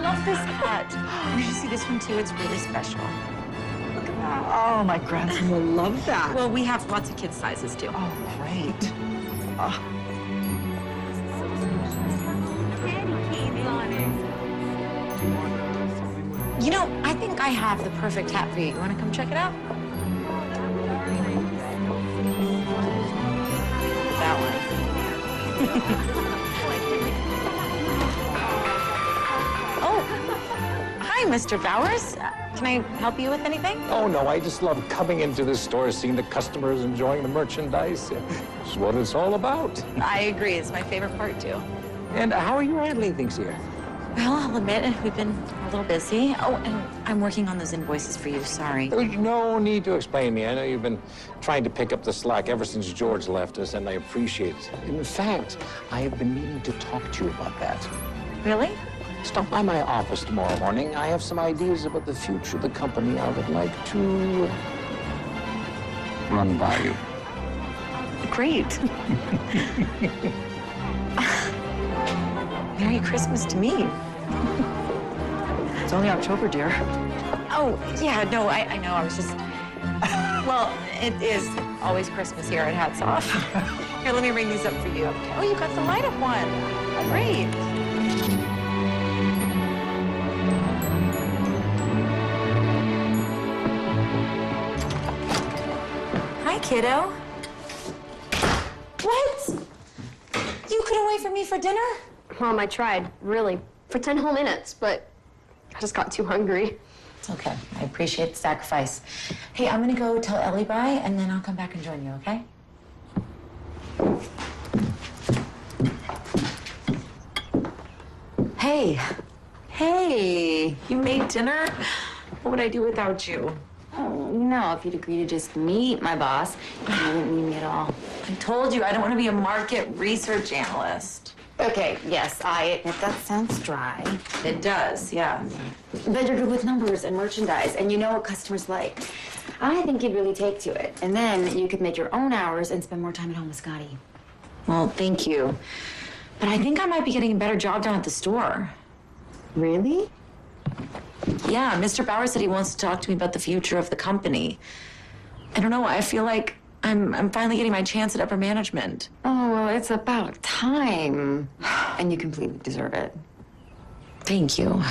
love this cat. You should see this one too. It's really special. Look at that. Oh, my grandson will love that. Well, we have lots of kid sizes too. Oh, great. You know, I think I have the perfect hat for you. You want to come check it out? That one. Oh, hi, Mr. Bowers. Can I help you with anything? Oh, no, I just love coming into this store, seeing the customers enjoying the merchandise. It's what it's all about. I agree. It's my favorite part, too. And how are you handling things here? Well, I'll admit we've been a little busy. Oh, and I'm working on those invoices for you. Sorry. There's no need to explain me. I know you've been trying to pick up the slack ever since George left us, and I appreciate it. In fact, I have been meaning to talk to you about that. Really? Stop by my office tomorrow morning. I have some ideas about the future of the company I would like to run by you. Great. Merry Christmas to me. It's only October, dear. Oh, yeah, no, I know. I was just... Well, it is always Christmas here at Hats Off. Here, let me ring these up for you. Oh, you got the light-up one. Great. Hi, kiddo. What? You couldn't wait for me for dinner? Mom, I tried, really, for 10 whole minutes, but I just got too hungry. It's okay. I appreciate the sacrifice. Hey, I'm gonna go tell Ellie bye, and then I'll come back and join you, okay? Hey. Hey, you made dinner? What would I do without you? Oh, you know, if you'd agree to just meet my boss, you wouldn't need me at all. I told you I don't want to be a market research analyst. Okay, yes, I admit that sounds dry. It does, yeah. But you're good with numbers and merchandise, and you know what customers like. I think you'd really take to it. And then you could make your own hours and spend more time at home with Scotty. Well, thank you. But I think I might be getting a better job done at the store. Really? Yeah, Mr. Bauer said he wants to talk to me about the future of the company. I don't know, I feel like I'm finally getting my chance at upper management. Oh, well, it's about time. And you completely deserve it. Thank you.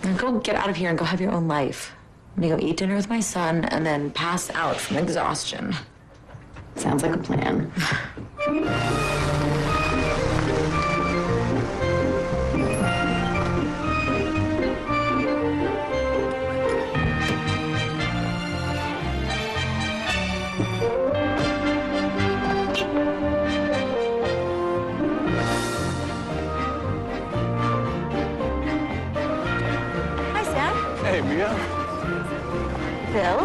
Now go get out of here and go have your own life. I'm gonna go eat dinner with my son and then pass out from exhaustion. Sounds like a plan. Hey, Mia. Bill?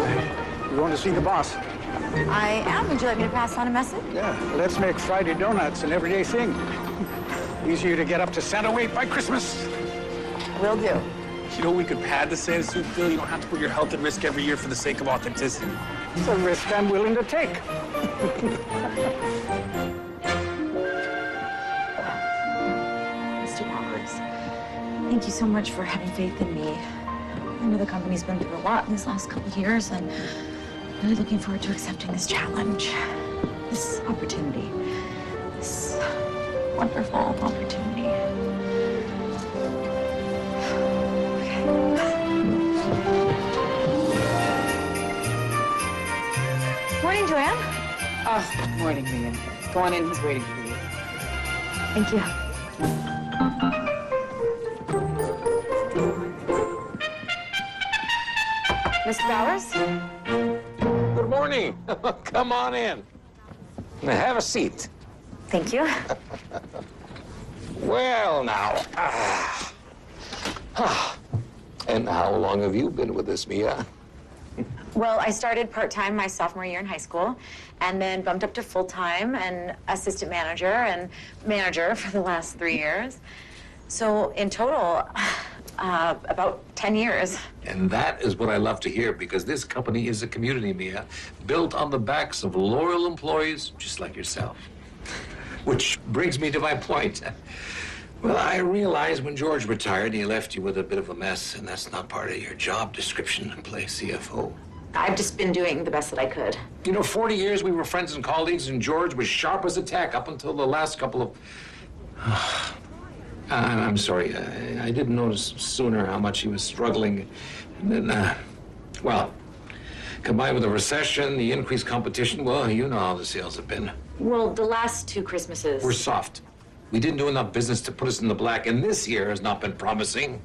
You going to see the boss? I am. Would you like me to pass on a message? Yeah, let's make Friday donuts an everyday thing. Easier to get up to Santa weight by Christmas. Will do. You know, we could pad the Santa suit, Bill. You don't have to put your health at risk every year for the sake of authenticity. It's a risk I'm willing to take. Mr. Bowers, thank you so much for having faith in me. I know the company's been through a lot in these last couple of years, and I'm really looking forward to accepting this challenge, this opportunity, this wonderful opportunity. Morning, Joanne. Oh, morning, Mia. Go on in, he's waiting for you. Thank you. Mr. Bowers? Good morning. Come on in. Have a seat. Thank you. Well, now. And how long have you been with us, Mia? Well, I started part-time my sophomore year in high school, and then bumped up to full-time and assistant manager and manager for the last 3 years. So in total, about 10 years. And that is what I love to hear, because this company is a community, Mia, built on the backs of loyal employees just like yourself. Which brings me to my point. Well, I realized when George retired, he left you with a bit of a mess, and that's not part of your job description to play CFO. I've just been doing the best that I could. You know, 40 years we were friends and colleagues, and George was sharp as a tack up until the last couple of... I'm sorry, I didn't notice sooner how much he was struggling. And then, well, combined with the recession, the increased competition, well, you know how the sales have been. Well, the last 2 Christmases... We're soft. We didn't do enough business to put us in the black, and this year has not been promising.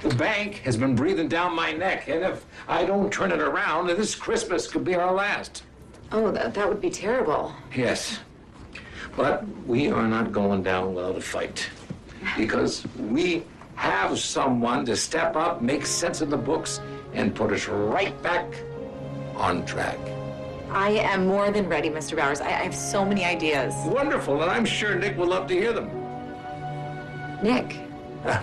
The bank has been breathing down my neck, and if I don't turn it around, this Christmas could be our last. Oh, that would be terrible. Yes, but we are not going down without a fight, because we have someone to step up, make sense of the books, and put us right back on track. I am more than ready, Mr. Bowers. I have so many ideas. Wonderful, and I'm sure Nick will love to hear them. Nick?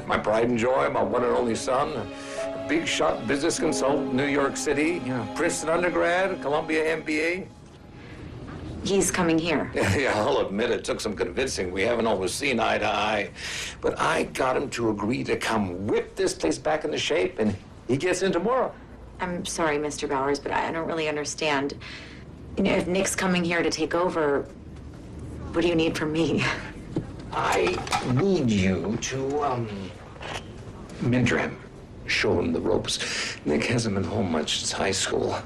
My pride and joy, my one and only son, a big shot business consultant, New York City, Princeton undergrad, Columbia MBA. He's coming here. Yeah, I'll admit it took some convincing. We haven't always seen eye to eye. But I got him to agree to come whip this place back into shape, and he gets in tomorrow. I'm sorry, Mr. Bowers, but I don't really understand. You know, if Nick's coming here to take over, what do you need from me? I need you to, mentor him, show him the ropes. Nick hasn't been home much since high school.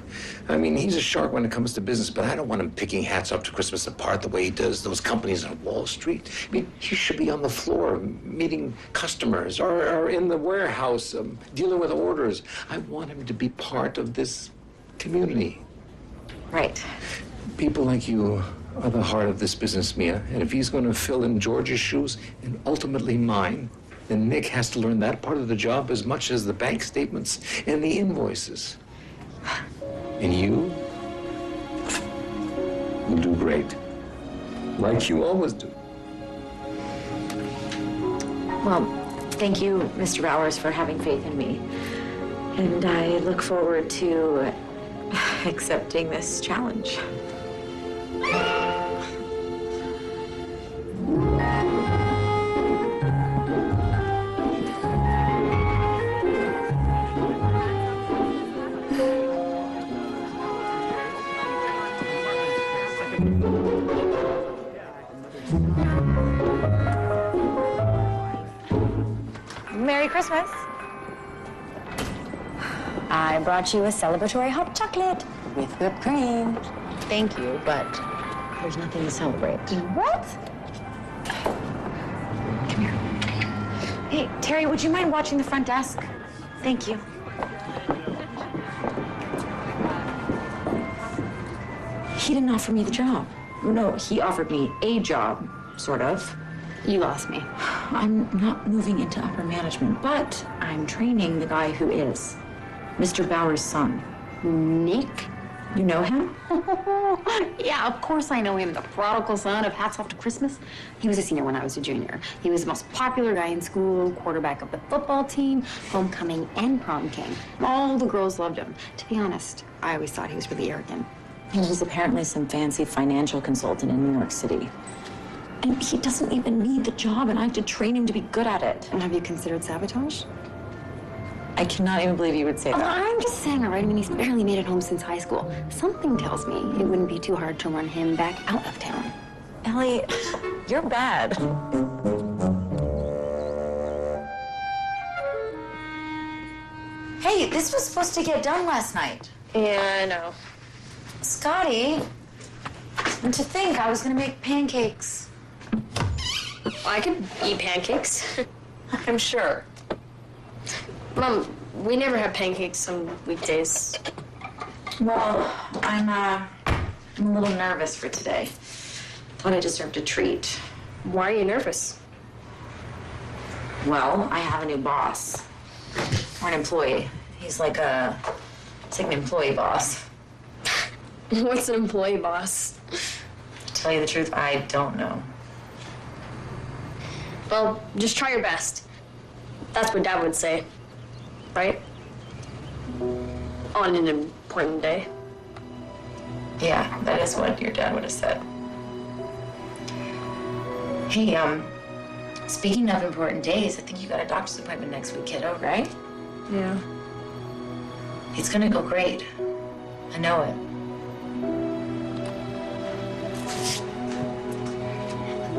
I mean, he's a shark when it comes to business, but I don't want him picking hats up to Christmas apart the way he does those companies on Wall Street. I mean, he should be on the floor meeting customers or in the warehouse dealing with orders. I want him to be part of this community. Right. People like you are the heart of this business, Mia. And if he's going to fill in George's shoes and ultimately mine, then Nick has to learn that part of the job as much as the bank statements and the invoices. And you will do great, like you always do. Well, thank you, Mr. Bowers, for having faith in me. And I look forward to accepting this challenge. Merry Christmas. I brought you a celebratory hot chocolate with whipped cream. Thank you, but there's nothing to celebrate. What? Come here. Hey, Terry, would you mind watching the front desk? Thank you. He didn't offer me the job. No, he offered me a job, sort of. You lost me. I'm not moving into upper management, but I'm training the guy who is. Mr. Bauer's son. Nick? You know him? Yeah, of course I know him. The prodigal son of Hats Off to Christmas. He was a senior when I was a junior. He was the most popular guy in school, quarterback of the football team, homecoming and prom king. All the girls loved him. To be honest, I always thought he was really arrogant. He was apparently some fancy financial consultant in New York City. And he doesn't even need the job, and I have to train him to be good at it. And have you considered sabotage? I cannot even believe you would say that. I'm just saying, all right? I mean, he's barely made it home since high school. Something tells me it wouldn't be too hard to run him back out of town. Ellie, you're bad. Hey, this was supposed to get done last night. Yeah, I know. Scotty, and to think I was gonna make pancakes. I could eat pancakes. I'm sure. Mom, we never have pancakes on weekdays. Well, I'm a little nervous for today. Thought I deserved a treat. Why are you nervous? Well, I have a new boss. Or an employee. He's like an employee boss. What's an employee boss? To tell you the truth, I don't know. Well, just try your best. That's what Dad would say, right? On an important day. Yeah, that is what your dad would have said. Hey, Speaking of important days, I think you got a doctor's appointment next week, kiddo, right? Yeah. It's gonna go great. I know it.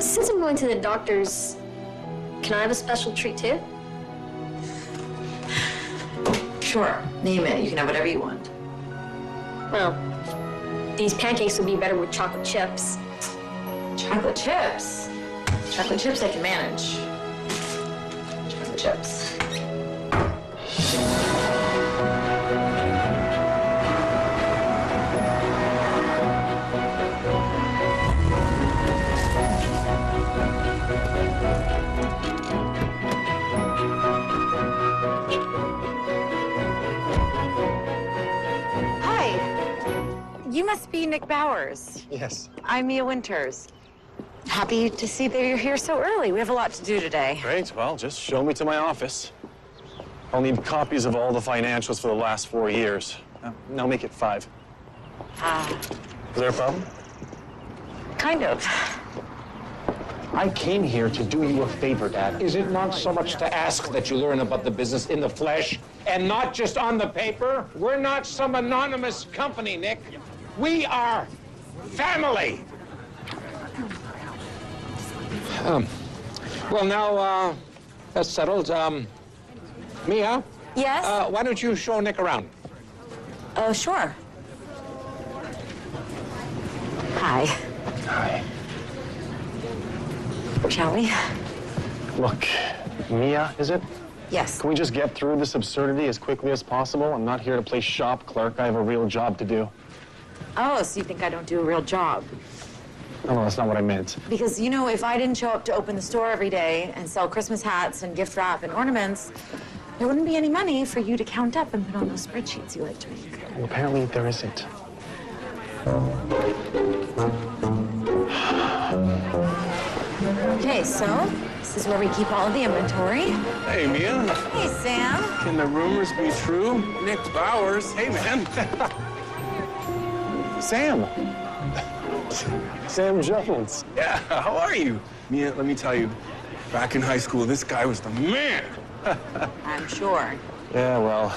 Since I'm going to the doctor's, can I have a special treat too? Sure, name it. You can have whatever you want. Well, these pancakes would be better with chocolate chips. Chocolate chips? Chocolate chips I can manage. Chocolate chips. You must be Nick Bowers. Yes. I'm Mia Winters. Happy to see that you're here so early. We have a lot to do today. Great. Well, just show me to my office. I'll need copies of all the financials for the last 4 years. Now make it 5. Is there a problem? Kind of. I came here to do you a favor, Dad. Is it not so much to ask that you learn about the business in the flesh and not just on the paper? We're not some anonymous company, Nick. We are family. Well, now, that's settled. Mia? Yes? Why don't you show Nick around? Oh, sure. Hi. Hi. Shall we? Look, Mia, is it? Yes. Can we just get through this absurdity as quickly as possible? I'm not here to play shop clerk. I have a real job to do. Oh, so you think I don't do a real job? No, that's not what I meant. Because, you know, if I didn't show up to open the store every day and sell Christmas hats and gift wrap and ornaments, there wouldn't be any money for you to count up and put on those spreadsheets you like to make. Well, apparently there isn't. Okay, so this is where we keep all of the inventory. Hey, Mia. Hey, Sam. Can the rumors be true? Nick Bowers. Hey, man. Sam. Sam Jones. Yeah, how are you? Mia, let me tell you, back in high school, this guy was the man. I'm sure. Yeah, well,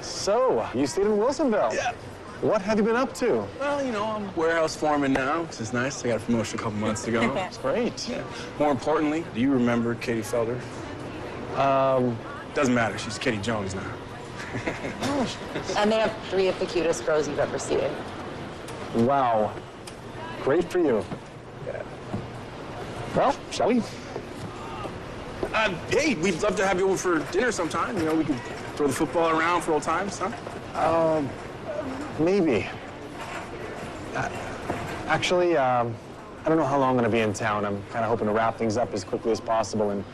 so you stayed in Wilsonville. Yeah. What have you been up to? Well, you know, I'm warehouse foreman now, which is nice. I got a promotion a couple months ago. That's great. Yeah. More importantly, do you remember Katie Felder? Doesn't matter. She's Katie Jones now. And they have 3 of the cutest girls you've ever seen. Wow. Great for you. Yeah. Well, shall we? Hey, we'd love to have you over for dinner sometime. You know, we could throw the football around for old times, huh? Maybe. Actually, I don't know how long I'm going to be in town. I'm kind of hoping to wrap things up as quickly as possible and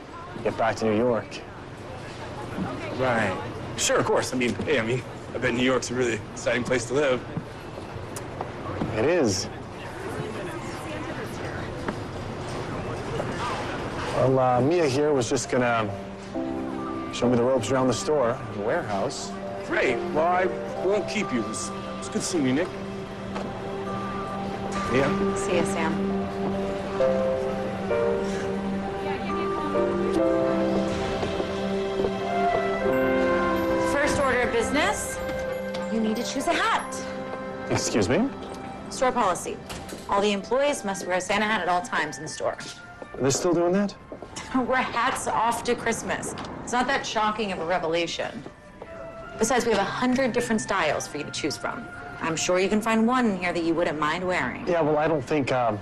get back to New York. Right. Sure, of course. I bet New York's a really exciting place to live. It is. Well, Mia here was just going to show me the ropes around the store and warehouse. Great. Well, I won't keep you. It's good seeing you, Nick. Yeah. See you, Sam. First order of business, you need to choose a hat. Excuse me? Store policy. All the employees must wear a Santa hat at all times in the store. Are they still doing that? We're hats off to Christmas. It's not that shocking of a revelation. Besides, we have 100 different styles for you to choose from. I'm sure you can find one in here that you wouldn't mind wearing. Yeah, well, I don't think a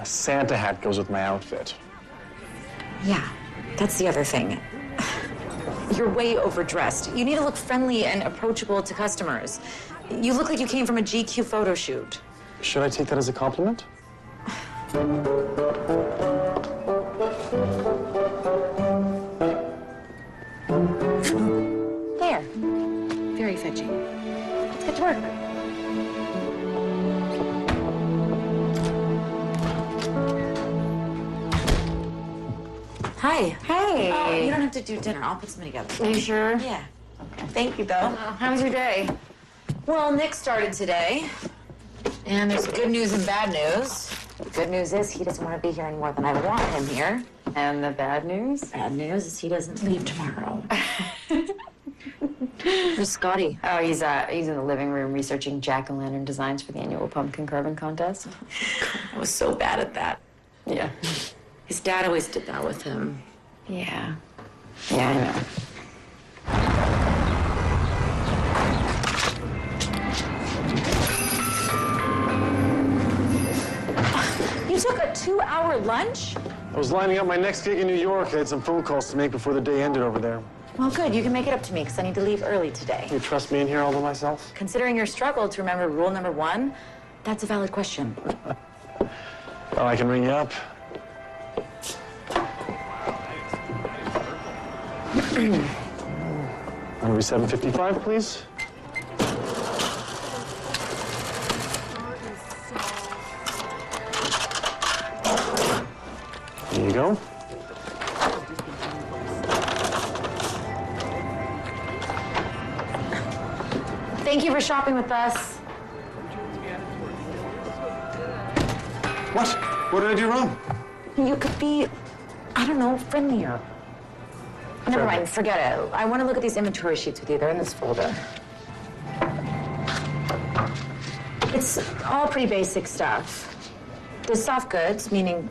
Santa hat goes with my outfit. Yeah, that's the other thing. You're way overdressed. You need to look friendly and approachable to customers. You look like you came from a GQ photo shoot. Should I take that as a compliment? There. Very fetching. Let's get to work. Hi. Hey. Oh, you don't have to do dinner. I'll put something together. Are you sure? Yeah. Thank you, though. How was your day? Well, Nick started today, and there's good news and bad news. The good news is he doesn't want to be here any more than I want him here. And the bad news? Bad news is he doesn't leave tomorrow. Where's Scotty? Oh, he's in the living room researching jack-o'-lantern designs for the annual pumpkin carving contest. I was so bad at that. Yeah. His dad always did that with him. Yeah. Yeah, I know. You took a 2-hour lunch? I was lining up my next gig in New York. I had some phone calls to make before the day ended over there. Well, good. You can make it up to me because I need to leave early today. You trust me in here all to myself? Considering your struggle to remember rule number 1, that's a valid question. Well, I can ring you up. Number 755, please. There you go. Thank you for shopping with us. What? What did I do wrong? You could be, I don't know, friendlier. Never mind, forget it. I want to look at these inventory sheets with you. They're in this folder. It's all pretty basic stuff. The soft goods, meaning,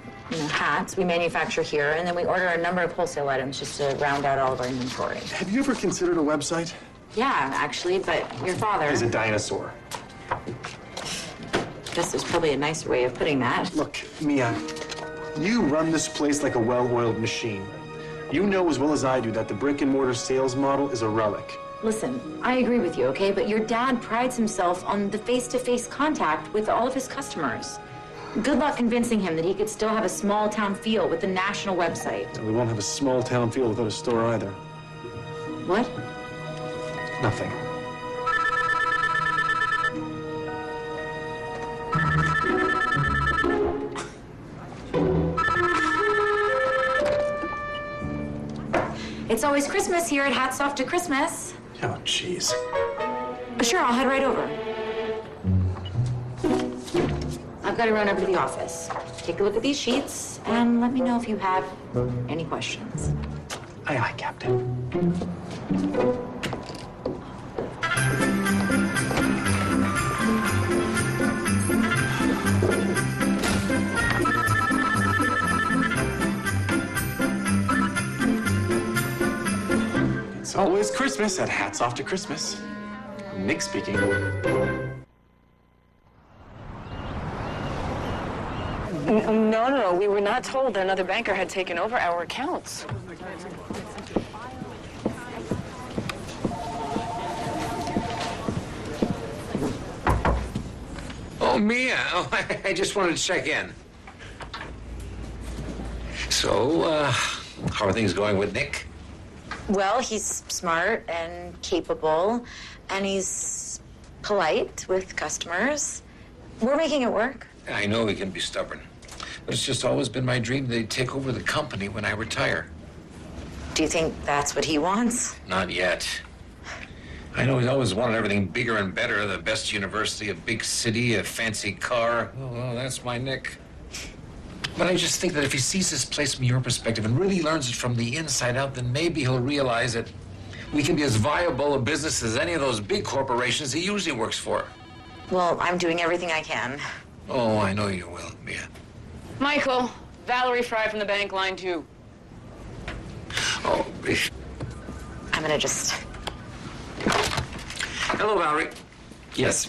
hats, we manufacture here, and then we order a number of wholesale items just to round out all of our inventory. Have you ever considered a website? Yeah, actually, but your father... He's a dinosaur. Guess there's probably a nicer way of putting that. Look, Mia, you run this place like a well-oiled machine. You know as well as I do that the brick-and-mortar sales model is a relic. Listen, I agree with you, okay? But your dad prides himself on the face-to-face contact with all of his customers. Good luck convincing him that he could still have a small-town feel with a national website. And we won't have a small-town feel without a store either. What? Nothing. It's always Christmas here at Hats Off to Christmas. Oh, jeez. Sure, I'll head right over. I've got to run over to the office. Take a look at these sheets and let me know if you have any questions. Aye, aye, Captain. It's always Christmas at Hats Off to Christmas. Nick speaking. No. We were not told that another banker had taken over our accounts. Oh, Mia. Oh, I just wanted to check in. So, how are things going with Nick? Well, he's smart and capable, and he's polite with customers. We're making it work. I know he can be stubborn, but it's just always been my dream that he'd take over the company when I retire. Do you think that's what he wants? Not yet. I know he's always wanted everything bigger and better, the best university, a big city, a fancy car. Oh, well, that's my Nick. But I just think that if he sees this place from your perspective and really learns it from the inside out, then maybe he'll realize that we can be as viable a business as any of those big corporations he usually works for. Well, I'm doing everything I can. Oh, I know you will, Mia. Michael, Valerie Fry from the bank, line 2. Oh, I'm gonna just... hello, Valerie. Yes.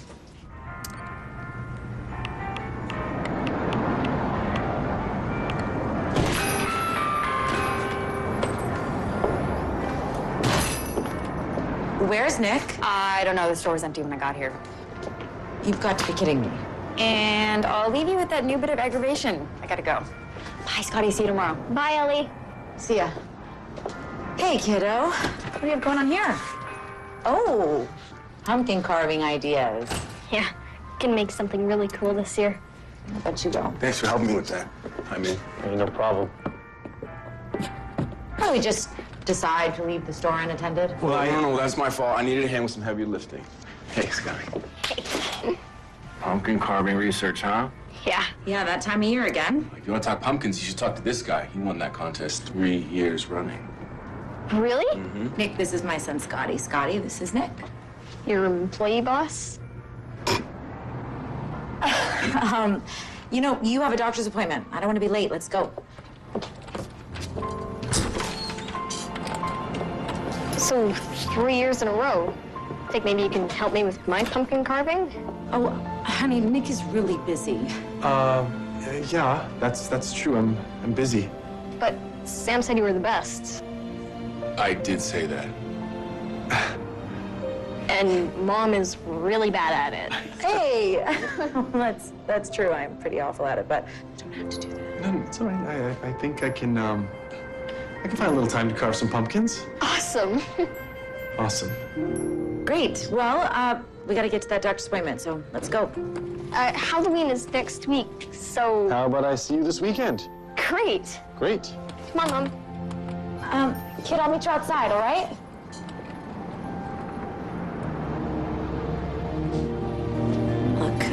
Where's Nick? I don't know. The store was empty when I got here. You've got to be kidding me. And I'll leave you with that new bit of aggravation. I gotta go. Bye, Scotty. See you tomorrow. Bye, Ellie. See ya. Hey, kiddo. What do you have going on here? Oh, pumpkin carving ideas. Yeah, can make something really cool this year. I bet you will. Thanks for helping me with that. I mean, Hey, no problem. Probably just decide to leave the store unattended. well, no, that's my fault. I needed a hand with some heavy lifting. Hey, Scotty. Pumpkin carving research, huh? Yeah. Yeah, that time of year again. If you want to talk pumpkins, you should talk to this guy. He won that contest 3 years running. Really? Nick, this is my son, Scotty. Scotty, this is Nick. Your employee boss? You know, you have a doctor's appointment. I don't want to be late. Let's go. So 3 years in a row. Think maybe you can help me with my pumpkin carving? Oh, honey, Nick is really busy. Yeah, that's true. I'm busy. But Sam said you were the best. I did say that. And Mom is really bad at it. Hey! That's true. I'm pretty awful at it, but you don't have to do that. No, it's all right. I think I can find a little time to carve some pumpkins. Awesome. Awesome. Great. Well, we got to get to that doctor's appointment, so let's go. Halloween is next week, so... How about I see you this weekend? Great. Great. Come on, Mom. Kid, I'll meet you outside, all right? Look,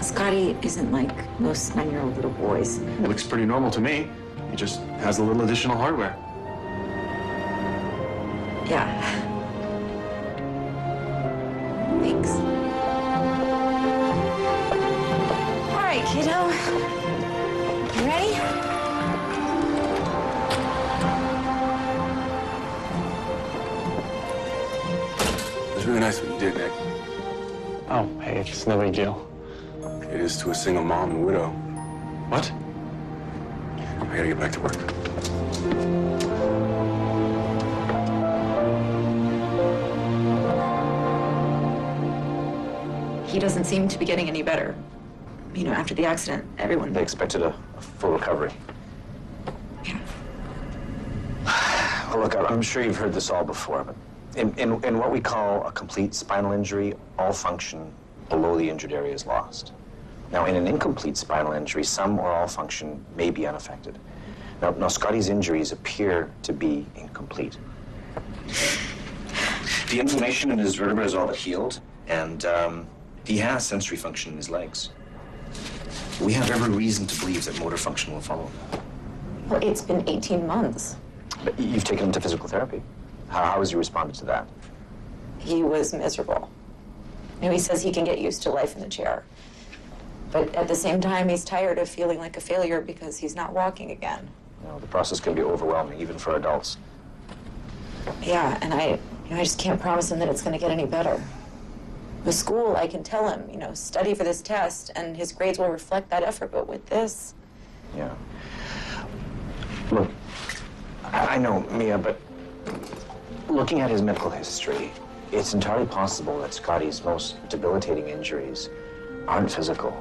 Scotty isn't like most 9-year-old little boys. It looks pretty normal to me. He just has a little additional hardware. Yeah. Thanks. All right, kiddo. You ready? It was really nice what you did, Nick. Oh, hey, it's no big deal. It is to a single mom and widow. What? I gotta get back to work. He doesn't seem to be getting any better. You know, after the accident, everyone... They expected a full recovery. Yeah. Well, look, I'm sure you've heard this all before, but in what we call a complete spinal injury, all function below the injured area is lost. Now, in an incomplete spinal injury, some or all function may be unaffected. Now Scotty's injuries appear to be incomplete. The inflammation in his vertebra is all but healed, and he has sensory function in his legs. We have every reason to believe that motor function will follow. Well, it's been 18 months. But you've taken him to physical therapy. How has he responded to that? He was miserable. You know, he says he can get used to life in the chair. But at the same time, he's tired of feeling like a failure because he's not walking again. You know, the process can be overwhelming, even for adults. Yeah, and I just can't promise him that it's going to get any better. With school, I can tell him, study for this test, and his grades will reflect that effort. But with this... Yeah. Look, I know, Mia, but looking at his medical history, it's entirely possible that Scotty's most debilitating injuries aren't physical,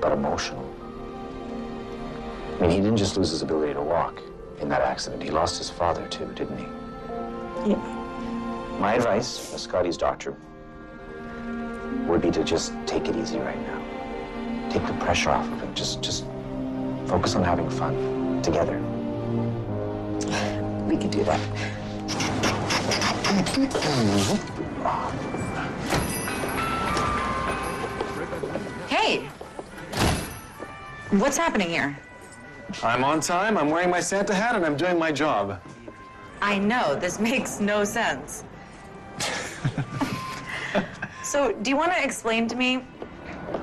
but emotional. I mean, he didn't just lose his ability to walk in that accident. He lost his father, too, didn't he? Yeah. My advice as Scotty's doctor would be to just take it easy right now. Take the pressure off of him. Just focus on having fun together. We can do that. Hey! What's happening here? I'm on time, I'm wearing my Santa hat, and I'm doing my job. I know, this makes no sense. So, do you want to explain to me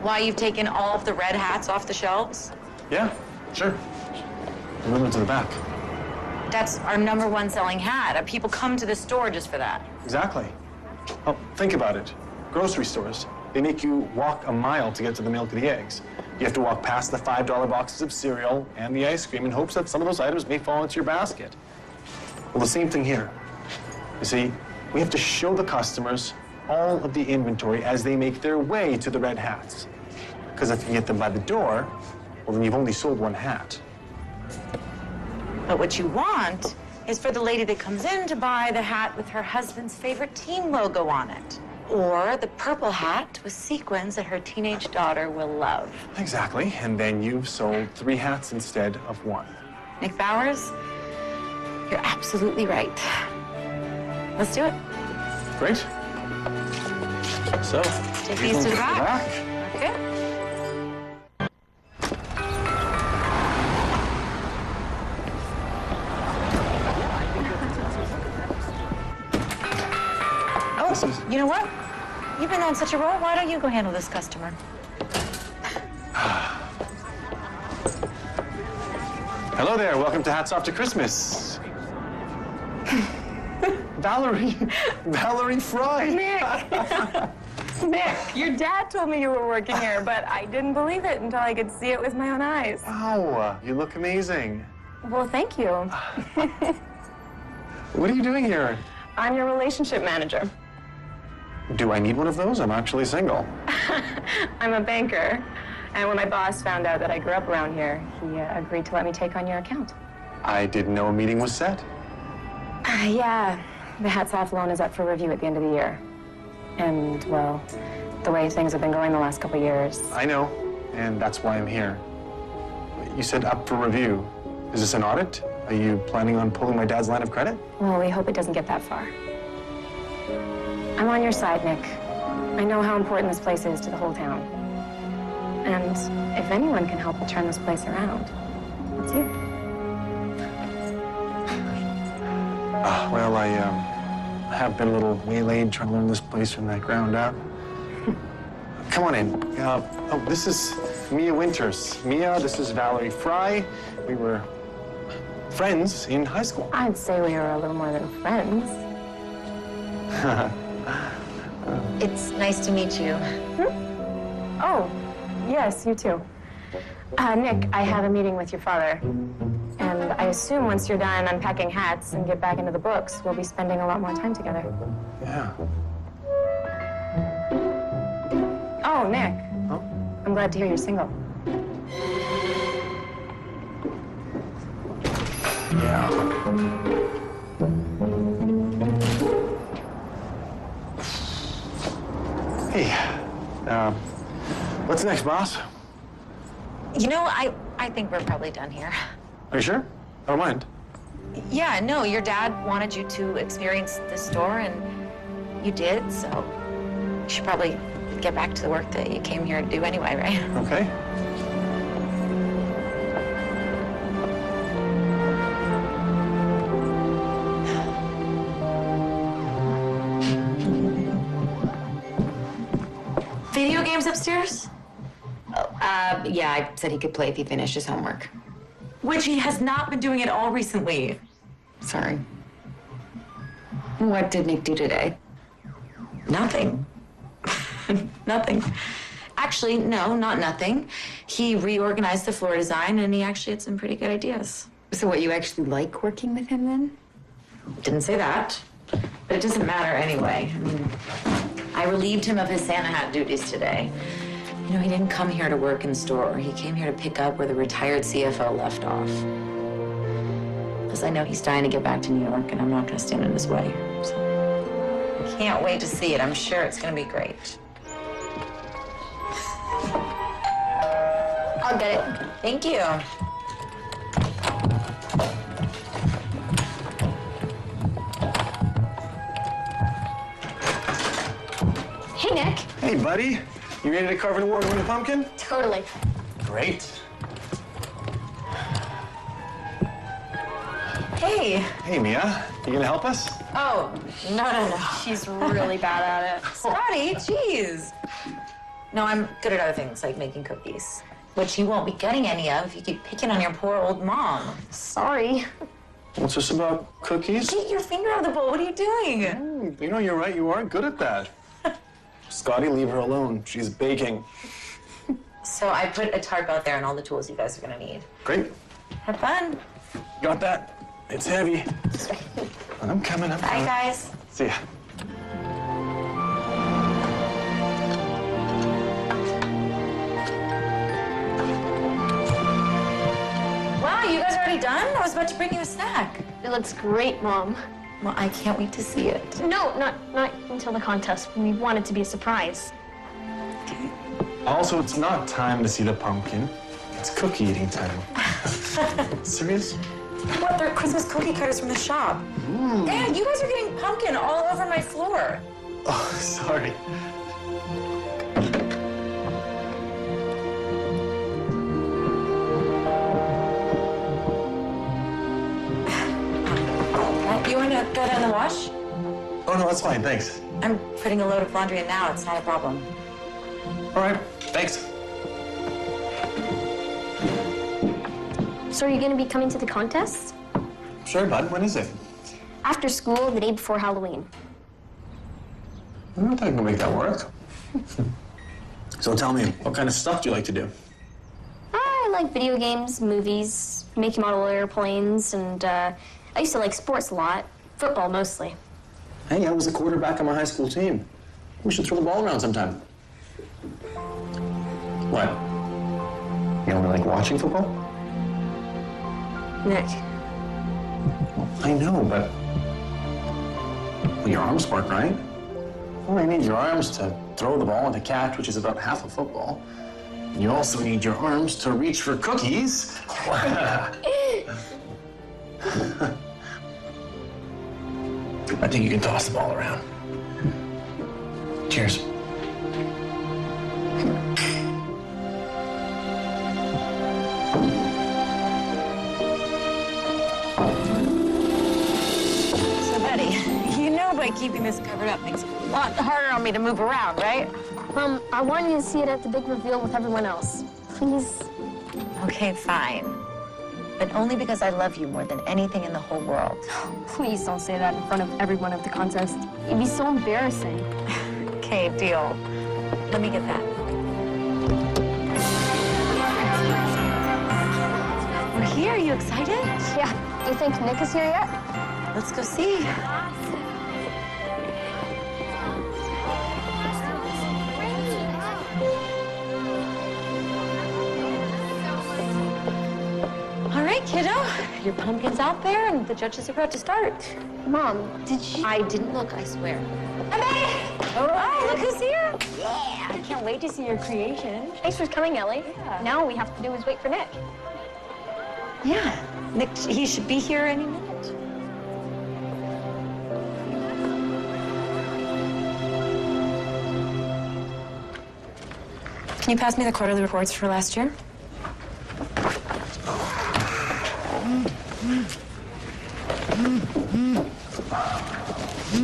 why you've taken all of the red hats off the shelves? Yeah, sure. Move them to the back. That's our #1 selling hat. People come to the store just for that. Exactly. Oh, think about it. Grocery stores, they make you walk a mile to get to the milk or the eggs. You have to walk past the $5 boxes of cereal and the ice cream in hopes that some of those items may fall into your basket. Well, the same thing here. You see, we have to show the customers all of the inventory as they make their way to the red hats. Because if you get them by the door, well, then you've only sold one hat. But what you want is for the lady that comes in to buy the hat with her husband's favorite team logo on it. Or the purple hat with sequins that her teenage daughter will love. Exactly, and then you've sold 3 hats instead of 1. Nick Bowers, you're absolutely right. Let's do it. Great. So, Take these to the back. Okay. This is... You know what? You've been on such a roll. Why don't you go handle this customer? Hello there. Welcome to Hats Off to Christmas. Valerie Fry. Nick, your dad told me you were working here, but I didn't believe it until I could see it with my own eyes. Wow, you look amazing. Well, thank you. What are you doing here? I'm your relationship manager. Do I need one of those? I'm actually single. I'm a banker. And when my boss found out that I grew up around here, he agreed to let me take on your account. I didn't know a meeting was set. Yeah, the Hats Off loan is up for review at the end of the year. And, well, the way things have been going the last couple of years. I know, and that's why I'm here. You said up for review. Is this an audit? Are you planning on pulling my dad's line of credit? Well, we hope it doesn't get that far. I'm on your side, Nick. I know how important this place is to the whole town. And if anyone can help turn this place around, it's you. Well, I have been a little waylaid trying to learn this place from the ground up. Come on in. Oh, this is Mia Winters. Mia, this is Valerie Fry. We were friends in high school. I'd say we were a little more than friends. It's nice to meet you. Oh, yes, you too. Nick, I have a meeting with your father. And I assume once you're done unpacking hats and get back into the books, we'll be spending a lot more time together. Yeah. Oh, Nick. Oh? I'm glad to hear you're single. Yeah. Hey, what's next, boss? You know, I think we're probably done here. Are you sure? I don't mind. Yeah, no, your dad wanted you to experience the store, and you did, so you should probably get back to the work that you came here to do anyway, right? Okay. Video games upstairs? Yeah, I said he could play if he finished his homework. Which he has not been doing at all recently. Sorry. What did Nick do today? Nothing. Nothing. Actually, no, not nothing. He reorganized the floor design, and he actually had some pretty good ideas. So what, you actually like working with him then? Didn't say that, but it doesn't matter anyway. I mean, I relieved him of his Santa hat duties today. You know, he didn't come here to work in the store. He came here to pick up where the retired CFO left off. Because I know he's dying to get back to New York, and I'm not going to stand in his way. So, I can't wait to see it. I'm sure it's going to be great. I'll get it. Thank you. Hey, Nick. Hey, buddy. You ready to carve an award-winning pumpkin? Totally. Great. Hey. Hey, Mia. You gonna help us? Oh, no. She's really bad at it. Scotty, jeez. No, I'm good at other things, like making cookies. Which you won't be getting any of if you keep picking on your poor old mom. Sorry. What's this about cookies? Get your finger out of the bowl. What are you doing? You know, you're right. You are good at that. Scotty, leave her alone. She's baking. So I put a tarp out there and all the tools you guys are gonna need. Great. Have fun. Got that? It's heavy. I'm coming. Bye, guys. See ya. Wow, you guys are already done? I was about to bring you a snack. It looks great, Mom. Well, I can't wait to see it. No, not until the contest. We want it to be a surprise. Also, it's not time to see the pumpkin. It's cookie eating time. Serious? What? They're Christmas cookie cutters from the shop. And you guys are getting pumpkin all over my floor. Oh, sorry. You want to go down the wash? Oh, no, that's fine, thanks. I'm putting a load of laundry in now. It's not a problem. All right, thanks. So are you going to be coming to the contest? Sure, bud. When is it? After school, the day before Halloween. I don't think I can make that work. So tell me, what kind of stuff do you like to do? I like video games, movies, making model airplanes, and I used to like sports a lot. Football mostly. Hey, I was the quarterback on my high school team. We should throw the ball around sometime. What? You don't like watching football? Nick. I know, but well, your arms work, right? Well, you need your arms to throw the ball and to catch, which is about half of football. And you also need your arms to reach for cookies. I think you can toss the ball around. Cheers. So, Betty, you know by keeping this covered up makes it a lot harder on me to move around, right? Mom, I want you to see it at the big reveal with everyone else. Please. Okay, fine. But only because I love you more than anything in the whole world. Please don't say that in front of everyone at the contest. It'd be so embarrassing. Okay, deal. Let me get that. We're here. Are you excited? Yeah. Do you think Nick is here yet? Let's go see. All right, kiddo. Your pumpkin's out there, and the judges are about to start. Mom, did you... I didn't look, I swear. Oh, look who's here. Yeah, I can't wait to see your creation. Thanks for coming, Ellie. Yeah. Now all we have to do is wait for Nick. Yeah, Nick, he should be here any minute. Can you pass me the quarterly reports for last year?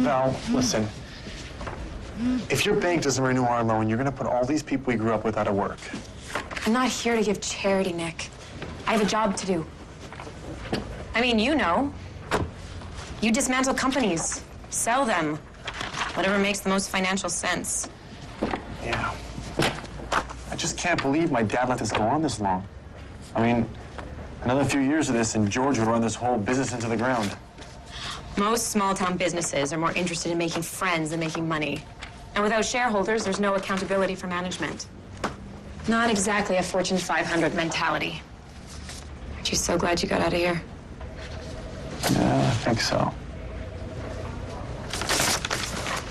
Val, listen. If your bank doesn't renew our loan, you're gonna put all these people we grew up with out of work. I'm not here to give charity, Nick. I have a job to do. I mean, you know. You dismantle companies, sell them, whatever makes the most financial sense. Yeah. I just can't believe my dad let this go on this long. I mean, another few years of this and George would run this whole business into the ground. Most small-town businesses are more interested in making friends than making money. And without shareholders, there's no accountability for management. Not exactly a Fortune 500 mentality. Aren't you so glad you got out of here? Yeah, I think so.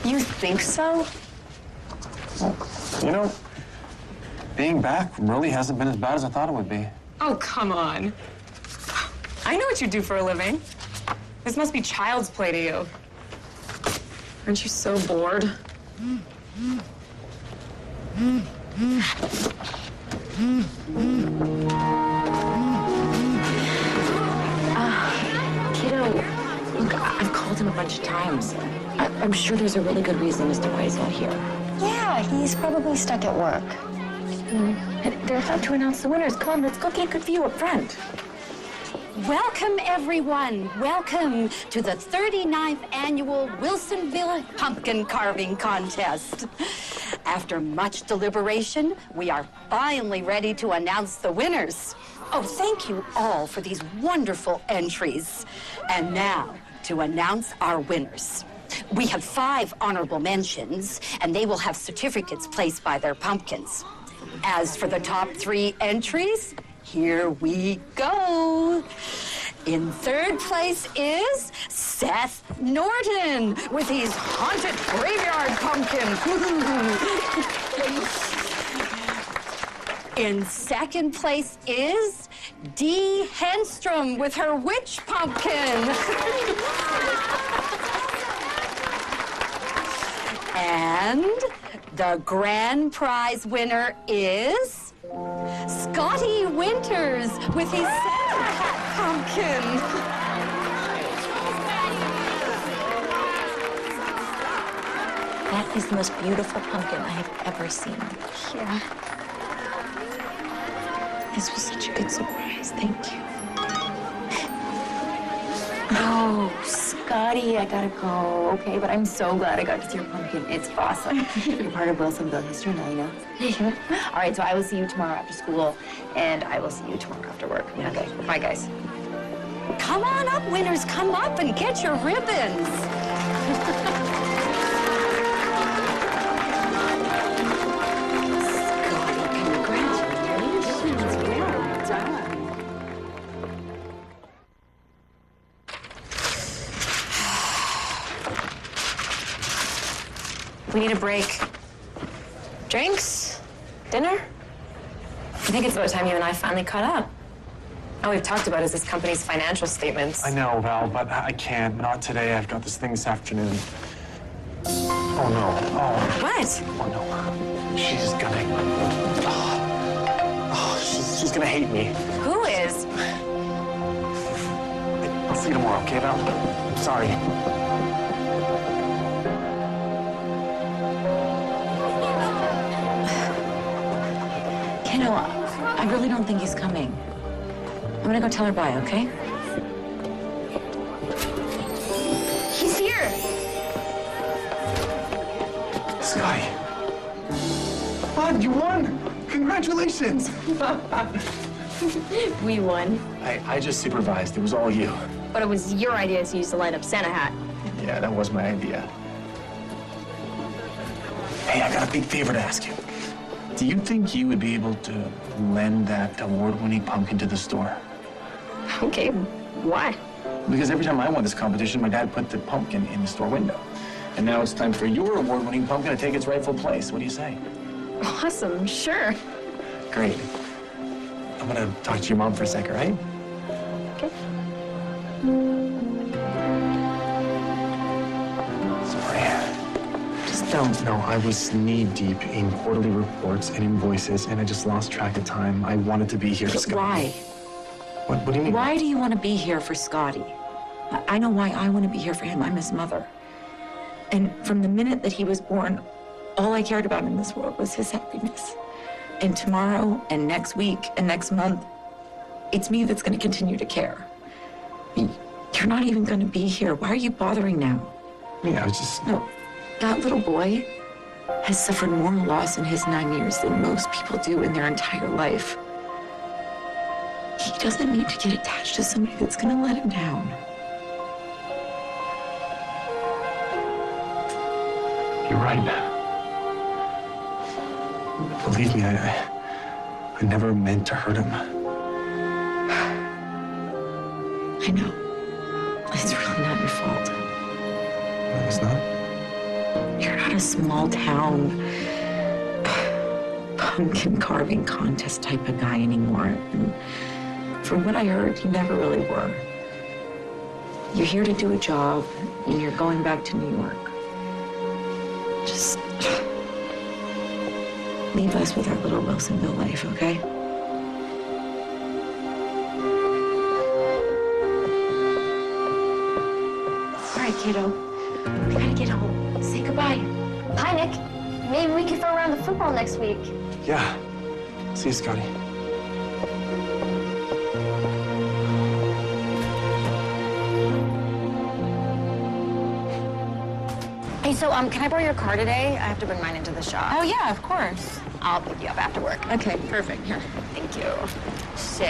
You think so? Well, you know, being back really hasn't been as bad as I thought it would be. Oh, come on. I know what you do for a living. This must be child's play to you. Aren't you so bored? Kiddo, look, I've called him a bunch of times. I'm sure there's a really good reason as to why he's not here. Yeah, he's probably stuck at work. They're about to announce the winners. Come on, let's go get a good view up front. Welcome, everyone. Welcome to the 39th annual Wilsonville Pumpkin Carving Contest. After much deliberation, we are finally ready to announce the winners. Oh, thank you all for these wonderful entries. And now, to announce our winners. We have 5 honorable mentions, and they will have certificates placed by their pumpkins. As for the top 3 entries, here we go. In 3rd place is Seth Norton with his haunted graveyard pumpkin. In 2nd place is Dee Henstrom with her witch pumpkin. And the grand prize winner is Scotty Winters with his Santa Hat pumpkin. That is the most beautiful pumpkin I have ever seen. Yeah. This was such a good surprise. Thank you. Oh, Scotty, I gotta go. Okay, but I'm so glad I got to see your pumpkin. It's awesome. You're part of Wilsonville history now, you know? Yeah. All right, so I will see you tomorrow after school, and I will see you tomorrow after work. Okay, bye, guys. Come on up, winners. Come up and get your ribbons. We need a break. Drinks? Dinner? I think it's about time you and I finally caught up. All we've talked about is this company's financial statements. I know, Val, but I can't. Not today. I've got this thing this afternoon. Oh, no. Oh. What? Oh, no. She's gonna... she's gonna hate me. Who is? I'll see you tomorrow, okay, Val? I'm sorry. Kiddo, I really don't think he's coming. I'm gonna go tell her bye, okay? He's here! Scotty. Bud, you won! Congratulations! We won. I just supervised. It was all you. But it was your idea to use the light up Santa hat. Yeah, that was my idea. Hey, I got a big favor to ask you. Do you think you would be able to lend that award-winning pumpkin to the store? Okay, why? Because every time I won this competition, my dad put the pumpkin in the store window. And now it's time for your award-winning pumpkin to take its rightful place. What do you say? Awesome, sure. Great. I'm gonna talk to your mom for a sec, all right? Okay. Sorry. Just don't. No, I was knee-deep in quarterly reports and invoices, and I just lost track of time. I wanted to be here. Why? What do you mean? Why do you want to be here for Scotty? I know why I want to be here for him. I'm his mother. And from the minute that he was born, all I cared about in this world was his happiness. And tomorrow and next week and next month, it's me that's going to continue to care. You're not even going to be here. Why are you bothering now? Yeah, I was just... No, that little boy has suffered more loss in his 9 years than most people do in their entire life. He doesn't need to get attached to somebody that's going to let him down. You're right. Believe me, I never meant to hurt him. I know. It's really not your fault. No, it's not? You're not a small town pumpkin carving contest type of guy anymore. And from what I heard, you never really were. You're here to do a job, and you're going back to New York. Just leave us with our little Wilsonville life, okay? All right, kiddo. We gotta get home. Say goodbye. Hi, Nick. Maybe we could throw around the football next week. Yeah. See you, Scotty. Hey, so, can I borrow your car today? I have to bring mine into the shop. Oh, yeah, of course. I'll pick you up after work. Okay, perfect. Here. Thank you. So,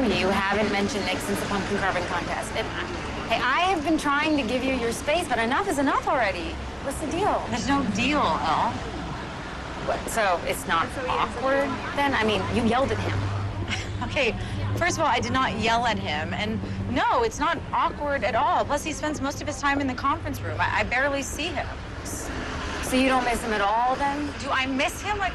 you haven't mentioned Nick since the pumpkin carving contest. Hey, I have been trying to give you your space, but enough is enough already. What's the deal? There's no deal, Elle. What, so it's not awkward then? I mean, you yelled at him. Okay, first of all, I did not yell at him, and no, it's not awkward at all. Plus, he spends most of his time in the conference room. I barely see him. So you don't miss him at all then? Do I miss him? Like,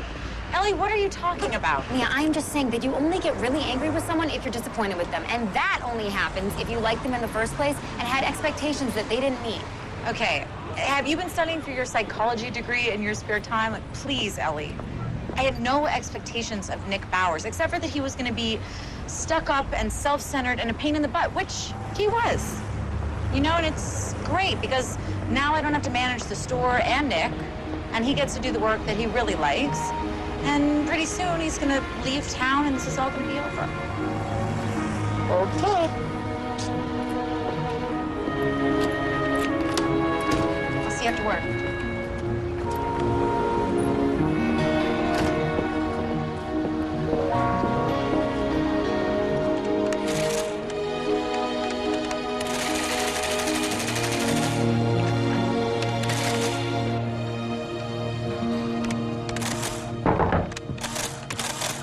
Ellie, what are you talking about? Yeah, I'm just saying that you only get really angry with someone if you're disappointed with them. And that only happens if you liked them in the first place and had expectations that they didn't meet. Okay, have you been studying for your psychology degree in your spare time? Like, please, Ellie. I had no expectations of Nick Bowers, except for that he was going to be stuck up and self-centered and a pain in the butt, which he was. You know, and it's great because Now I don't have to manage the store and Nick, and he gets to do the work that he really likes. And pretty soon he's gonna leave town and this is all gonna be over. Okay. I'll see you after work.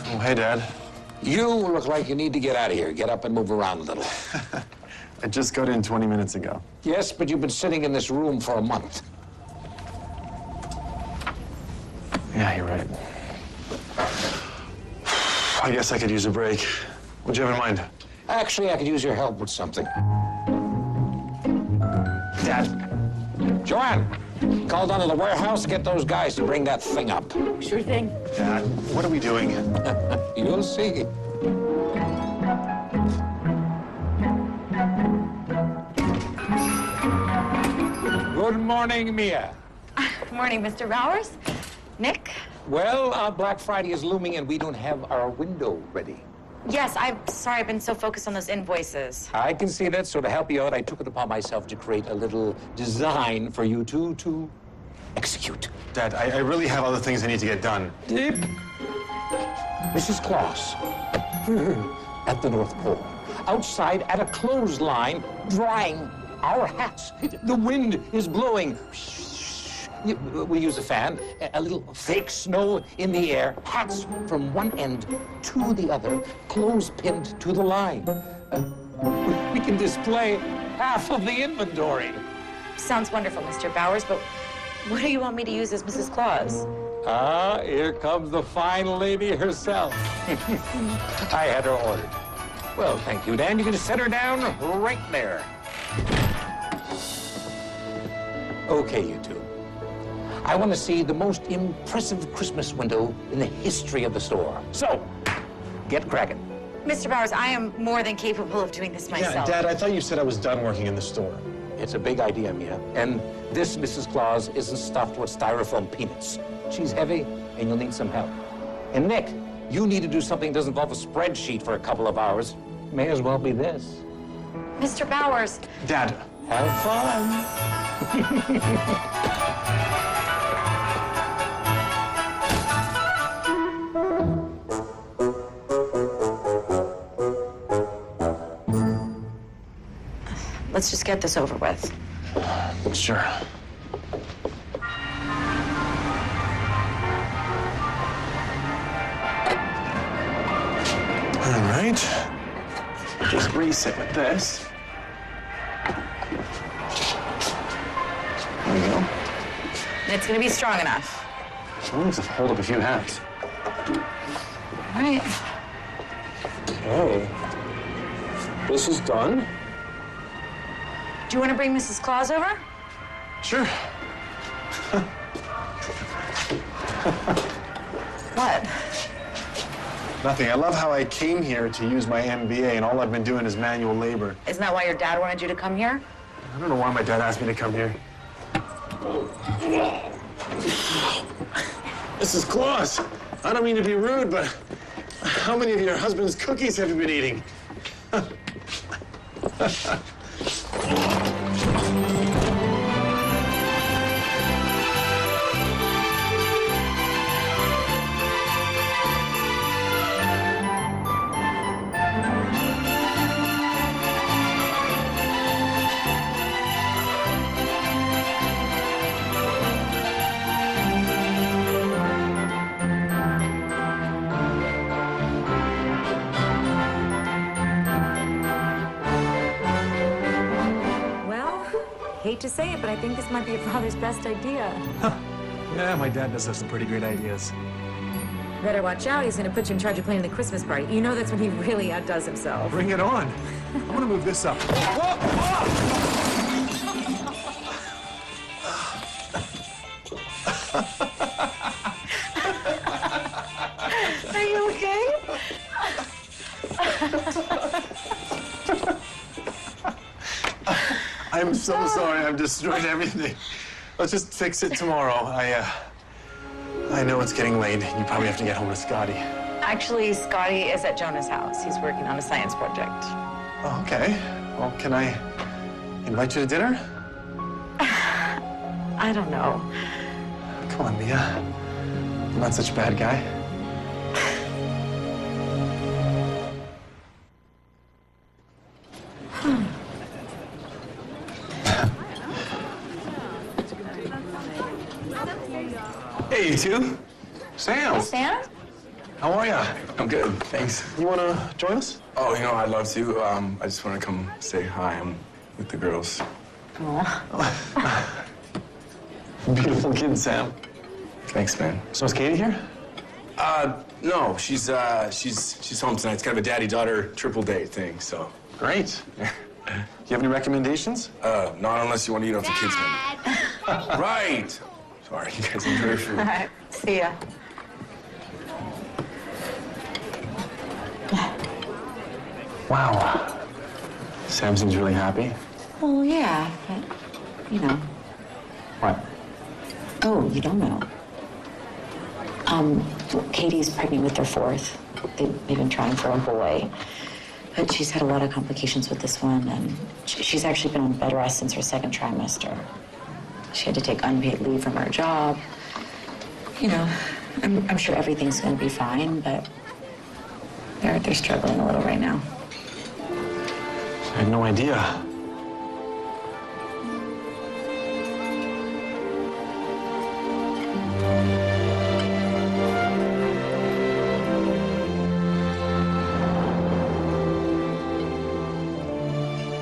Oh, hey, Dad. You look like you need to get out of here. Get up and move around a little. I just got in 20 minutes ago. Yes, but you've been sitting in this room for a month. Yeah, you're right. I guess I could use a break. What'd you have in mind? Actually, I could use your help with something. Dad. Joanne, call down to the warehouse, get those guys to bring that thing up. Sure thing. Dad, what are we doing? You'll see. Good morning, Mia. Good morning, Mr. Bowers. Nick? Well, Black Friday is looming and we don't have our window ready. Yes, I'm sorry, I've been so focused on those invoices. I can see that, so to help you out, I took it upon myself to create a little design for you to execute. Dad, I really have other things I need to get done. Dip. Mrs. Claus, at the North Pole, outside at a clothesline, drying our hats. The wind is blowing. We use a fan, a little fake snow in the air, hats from one end to the other, clothes pinned to the line. We can display half of the inventory. Sounds wonderful, Mr. Bowers, but what do you want me to use as Mrs. Claus? Ah, here comes the fine lady herself. I had her ordered. Well, thank you, Dan. You can set her down right there. Okay, you two. I want to see the most impressive Christmas window in the history of the store. So, get cracking. Mr. Bowers, I am more than capable of doing this myself. Yeah, Dad, I thought you said I was done working in the store. It's a big idea, Mia. And this Mrs. Claus isn't stuffed with styrofoam peanuts. She's heavy, and you'll need some help. And Nick, you need to do something that doesn't involve a spreadsheet for a couple of hours. May as well be this. Mr. Bowers. Dad. Have fun. Let's just get this over with. Sure. All right. Just reset with this. There we go. It's gonna be strong enough. As long as I hold up a few hats. All right. Okay. This is done. Do you want to bring Mrs. Claus over? Sure. What? Nothing. I love how I came here to use my MBA and all I've been doing is manual labor. Isn't that why your dad wanted you to come here? I don't know why my dad asked me to come here. Mrs. Claus, I don't mean to be rude, but how many of your husband's cookies have you been eating? Hate to say it, but I think this might be your father's best idea. Yeah, my dad does have some pretty great ideas. Better watch out. He's going to put you in charge of planning the Christmas party. You know that's when he really outdoes himself. Bring it on. I'm gonna move this up. Are you okay? I'm so sorry. I've destroyed everything. Let's just fix it tomorrow. I know it's getting late. You probably have to get home to Scotty. Actually, Scotty is at Jonah's house. He's working on a science project. Oh, okay. Well, can I invite you to dinner? I don't know. Come on, Mia. I'm not such a bad guy. Hey, you two. Sam. Sam? How are ya? I'm good, thanks. You want to join us? Oh, you know, I'd love to. I just want to come say hi. I'm with the girls. Beautiful kid, Sam. Thanks, man. So is Katie here? No, she's home tonight. It's kind of a daddy-daughter triple date thing, so. Great. Do you have any recommendations? Not unless you want to eat off the kids' menu. Right. Sorry, you guys enjoy your food. All right, see ya. Wow. Sam seems really happy. Well, yeah, but, you know. What? Oh, you don't know. Katie's pregnant with their fourth. They've been trying for a boy. But she's had a lot of complications with this one, and she's actually been on bed rest since her second trimester. She had to take unpaid leave from her job. You know, I'm sure everything's going to be fine, but they're struggling a little right now. I had no idea.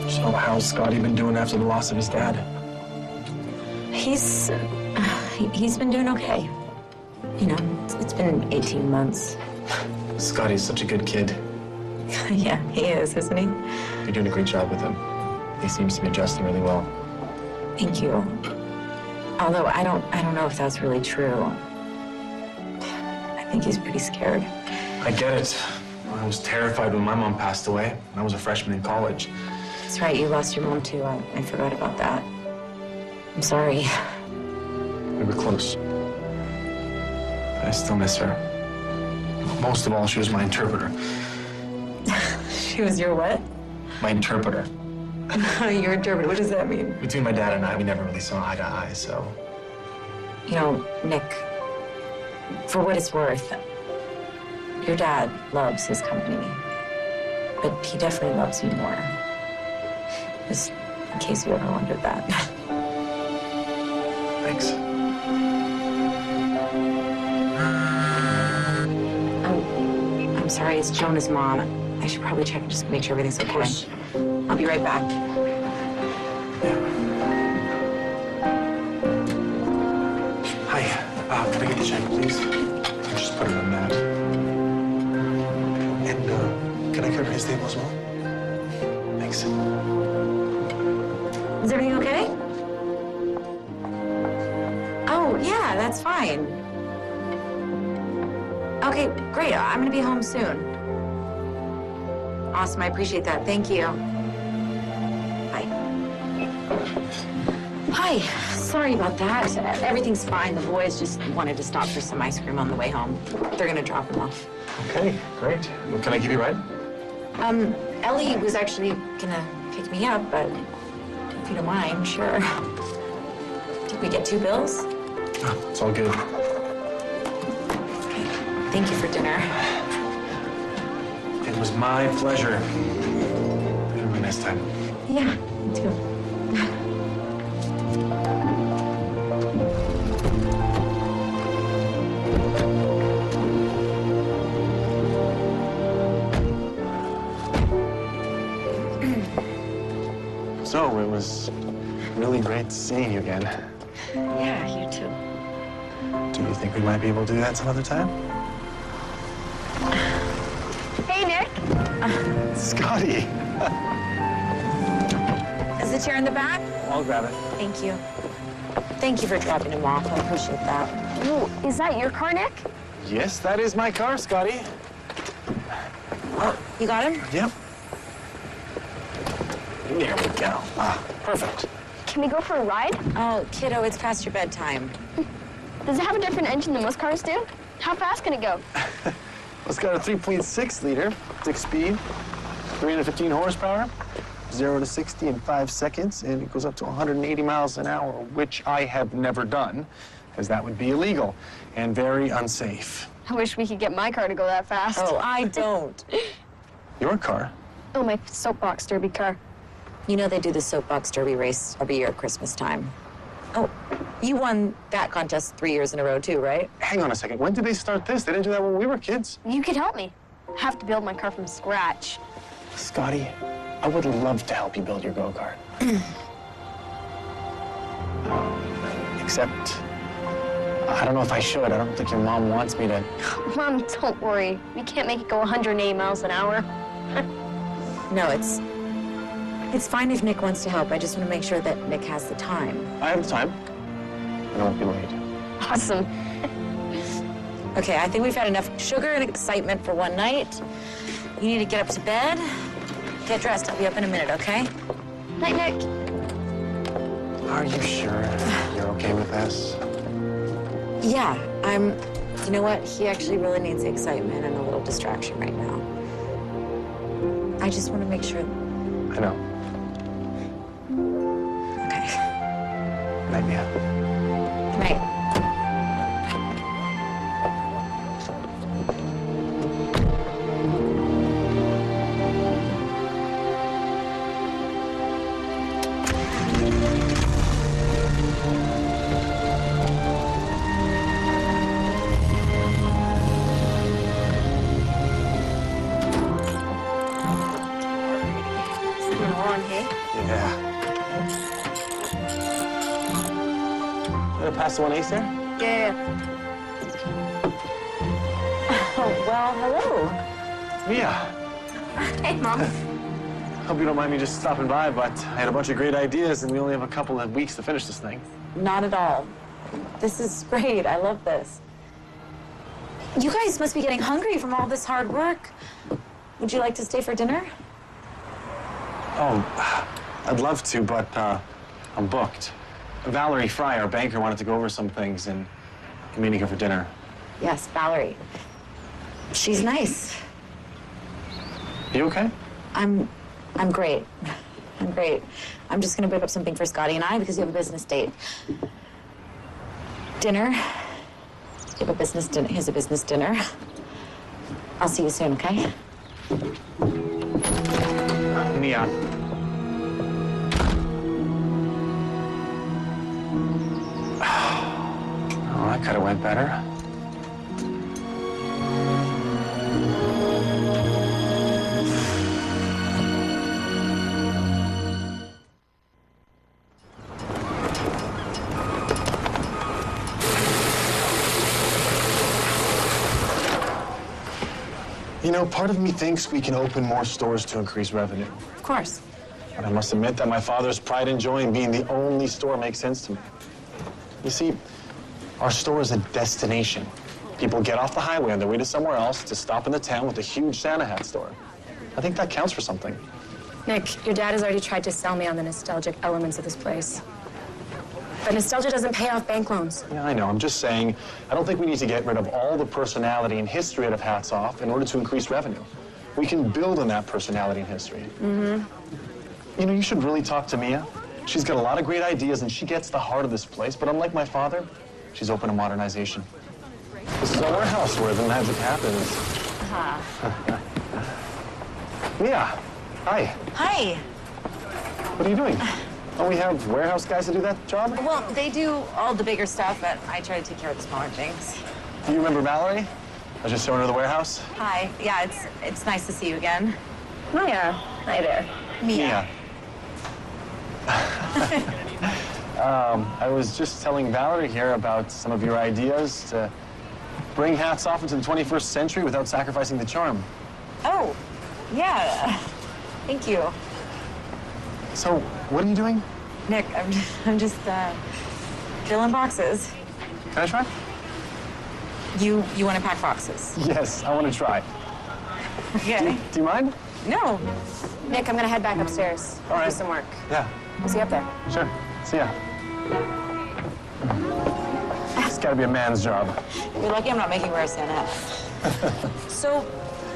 So how's Scotty been doing after the loss of his dad? He's been doing okay. You know, it's been 18 months. Scotty's such a good kid. Yeah, he is, isn't he? You're doing a great job with him. He seems to be adjusting really well. Thank you. Although I don't know if that's really true. I think he's pretty scared. I get it. I was terrified when my mom passed away. I was a freshman in college. That's right, you lost your mom too. I forgot about that. I'm sorry. We were close. But I still miss her. Most of all, she was my interpreter. She was your what? My interpreter. Your interpreter, what does that mean? Between my dad and I, we never really saw eye to eye, so... You know, Nick, for what it's worth, your dad loves his company, but he definitely loves you more. Just in case you ever wondered that. Thanks. I'm sorry, it's Jonah's mom. I should probably check and just make sure everything's okay. Of course. I'll be right back. Hi, can I get the check, please? I'll just put it on that. And, can I cover his table as well? Thanks. Is everything okay? Oh, yeah, that's fine. Okay, great. I'm gonna be home soon. Awesome, I appreciate that. Thank you. Bye. Hi, sorry about that. Everything's fine. The boys just wanted to stop for some ice cream on the way home. They're gonna drop them off. Okay, great. Well, can I give you a ride? Ellie was actually gonna pick me up, but if you don't mind, sure. Did we get 2 bills? Oh, it's all good. Okay, thank you for dinner. It was my pleasure. Have a really nice time. Yeah, me too. So, it was really great seeing you again. Yeah, you too. Do you think we might be able to do that some other time? Hey, Nick. Scotty! Is the chair in the back? I'll grab it. Thank you. Thank you for dropping him off. I appreciate that. Ooh, is that your car, Nick? Yes, that is my car, Scotty. Oh, you got him? Yep. There we go. Ah, perfect. Can we go for a ride? Oh, kiddo, it's past your bedtime. Does it have a different engine than most cars do? How fast can it go? It's got a 3.6 liter, 6-speed, 315 horsepower, 0 to 60 in 5 seconds, and it goes up to 180 miles an hour, which I have never done, because that would be illegal and very unsafe. I wish we could get my car to go that fast. Oh, I don't. Your car? Oh, my soapbox derby car. You know they do the soapbox derby race every year at Christmas time. Oh, you won that contest 3 years in a row too, right? Hang on a second. When did they start this? They didn't do that when we were kids. You could help me. I have to build my car from scratch. Scotty, I would love to help you build your go-kart. Except, I don't know if I should. I don't think your mom wants me to. Mom, don't worry. We can't make it go 180 miles an hour. No, it's fine if Nick wants to help. I just want to make sure that Nick has the time. I have the time. I won't be late. Awesome. Okay, I think we've had enough sugar and excitement for one night. You need to get up to bed. Get dressed. I'll be up in a minute, okay? Night, Nick. Are you sure you're okay with this? Yeah, you know what? He actually really needs the excitement and a little distraction right now. I just want to make sure. I know. Okay. Good night, Mia. Good night. Yeah. You gonna pass the 1 ace there? Yeah. Oh, well, hello. Mia. Hey, Mom. Hope you don't mind me just stopping by, but I had a bunch of great ideas, and we only have a couple of weeks to finish this thing. Not at all. This is great. I love this. You guys must be getting hungry from all this hard work. Would you like to stay for dinner? Oh, I'd love to, but I'm booked. Valerie Fry, our banker, wanted to go over some things, and I'm meeting her for dinner. Yes, Valerie. She's nice. You okay? I'm great. I'm great. I'm just gonna whip up something for Scotty and I because you have a business date. Dinner. You have a business dinner. He has a business dinner. I'll see you soon, okay? Mia. Oh, that could have went better. You know, part of me thinks we can open more stores to increase revenue. Of course. But I must admit that my father's pride and joy in being the only store makes sense to me. You see, our store is a destination. People get off the highway on their way to somewhere else to stop in the town with a huge Santa hat store. I think that counts for something. Nick, your dad has already tried to sell me on the nostalgic elements of this place. But nostalgia doesn't pay off bank loans. Yeah, I know. I'm just saying, I don't think we need to get rid of all the personality and history out of Hats Off in order to increase revenue. We can build on that personality and history. Mm-hmm. You know, you should really talk to Mia. She's got a lot of great ideas, and she gets the heart of this place. But unlike my father, she's open to modernization. This is our warehouse where the magic happens. Mia, hi. Hi. What are you doing? Don't we have warehouse guys to do that job? Well, they do all the bigger stuff, but I try to take care of the smaller things. Do you remember Valerie? I was just showing her the warehouse. Hi. Yeah, it's nice to see you again. Mia. Hi there. Mia. I was just telling Valerie here about some of your ideas to bring Hats Off into the 21st century without sacrificing the charm. Oh, yeah. Thank you. So, what are you doing? Nick, I'm just filling boxes. Can I try? You want to pack boxes? Yes, I want to try. Okay. Do you mind? No. Nick, I'm gonna head back upstairs. All right. Do some work. Yeah, I'll see you up there. sure. See ya. It's gotta be a man's job. You're lucky I'm not making wear a Santa hat. So,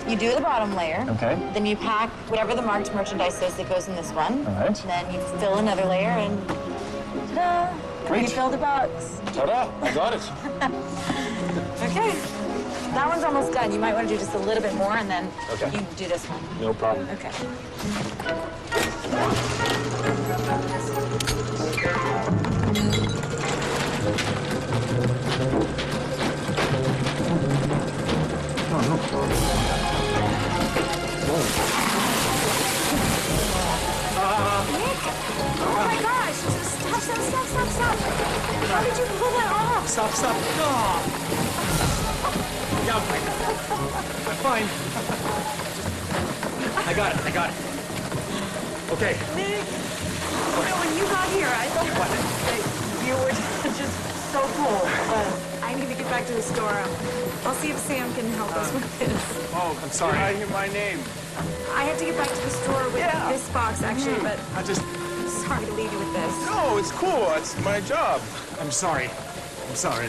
you do the bottom layer. Okay. Then you pack whatever the marked merchandise is that goes in this one. All right. And then you fill another layer and ta-da! Great. You fill the box. Ta-da! I got it. Okay. That one's almost done. You might want to do just a little bit more, and then Okay. you do this one. No problem. Okay. Oh my gosh! Stop. How did you pull that off? Stop. Oh. Yeah, I'm fine. I got it. Okay. Nick, when you got here, I thought that you were just so cool. But I'm gonna get back to the store. I'll see if Sam can help us with this. Oh, I'm sorry. I hear my name. I have to get back to the store with this box, actually, but I just... I'm sorry to leave you with this. No, it's cool. It's my job. I'm sorry.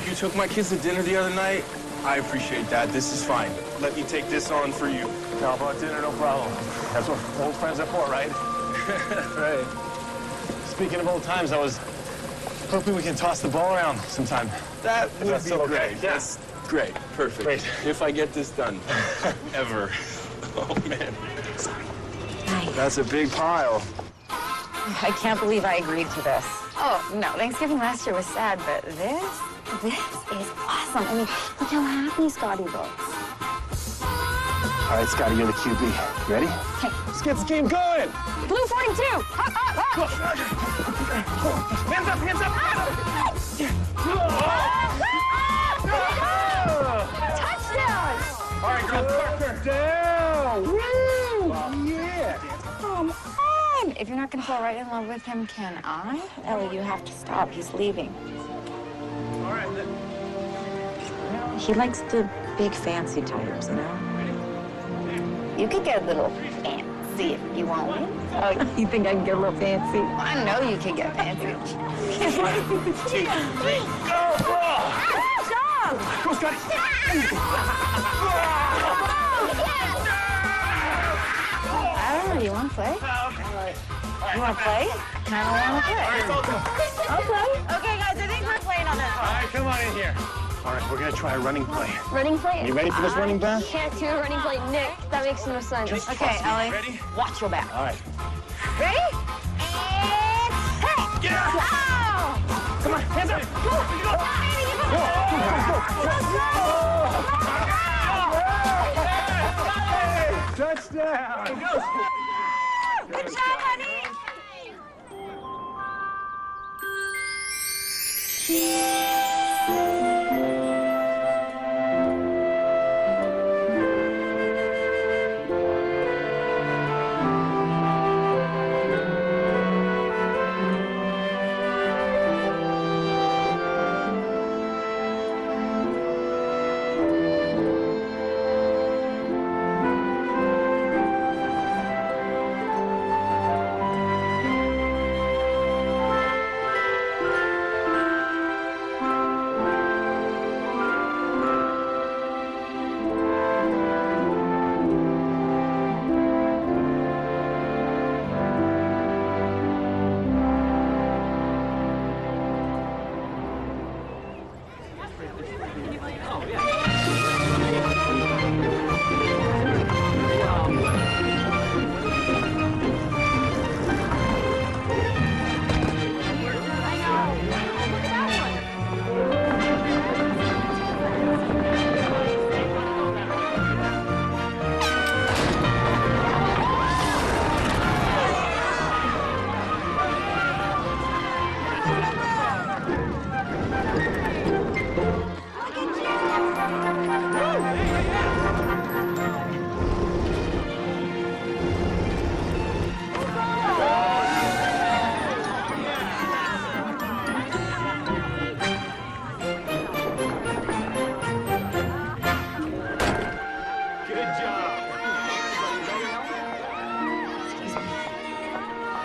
You took my kids to dinner the other night. I appreciate that. This is fine. Let me take this on for you. How about dinner? No problem. That's what old friends are for, right? Right. Speaking of old times, I was hoping we can toss the ball around sometime. That would that's be still okay. great. That's great. Perfect. Great. If I get this done. Ever. Oh, man. Hi. That's a big pile. I can't believe I agreed to this. Oh, no, Thanksgiving last year was sad, but this is awesome. I mean, look how happy Scotty looks. All right, Scotty, you're the QB. You ready? Okay. Let's get this game going. Blue 42! Hands up! Touchdown! All right, girl, Down! Woo! Yeah! Come on! If you're not gonna fall right in love with him, can I? Ellie, you have to stop. He's leaving. All right, He likes the big fancy types, you know? You could get a little fancy if you want me. Oh, you think I can get a little fancy? I know you can get fancy. Go, Scotty! I don't know, you wanna play? You want to play? Kinda wanna play. I'll play. Okay, guys, I think we're playing on this All one. right, come on in here. All right, we're gonna try a running play. Running play? You ready for this running play? Can't do a running play. Nick, that makes no sense. Okay, Ellie. Ready? Watch your back. All right. Ready? And hey! Get out! Oh! Come on, hands up! Touchdown! Good job, honey!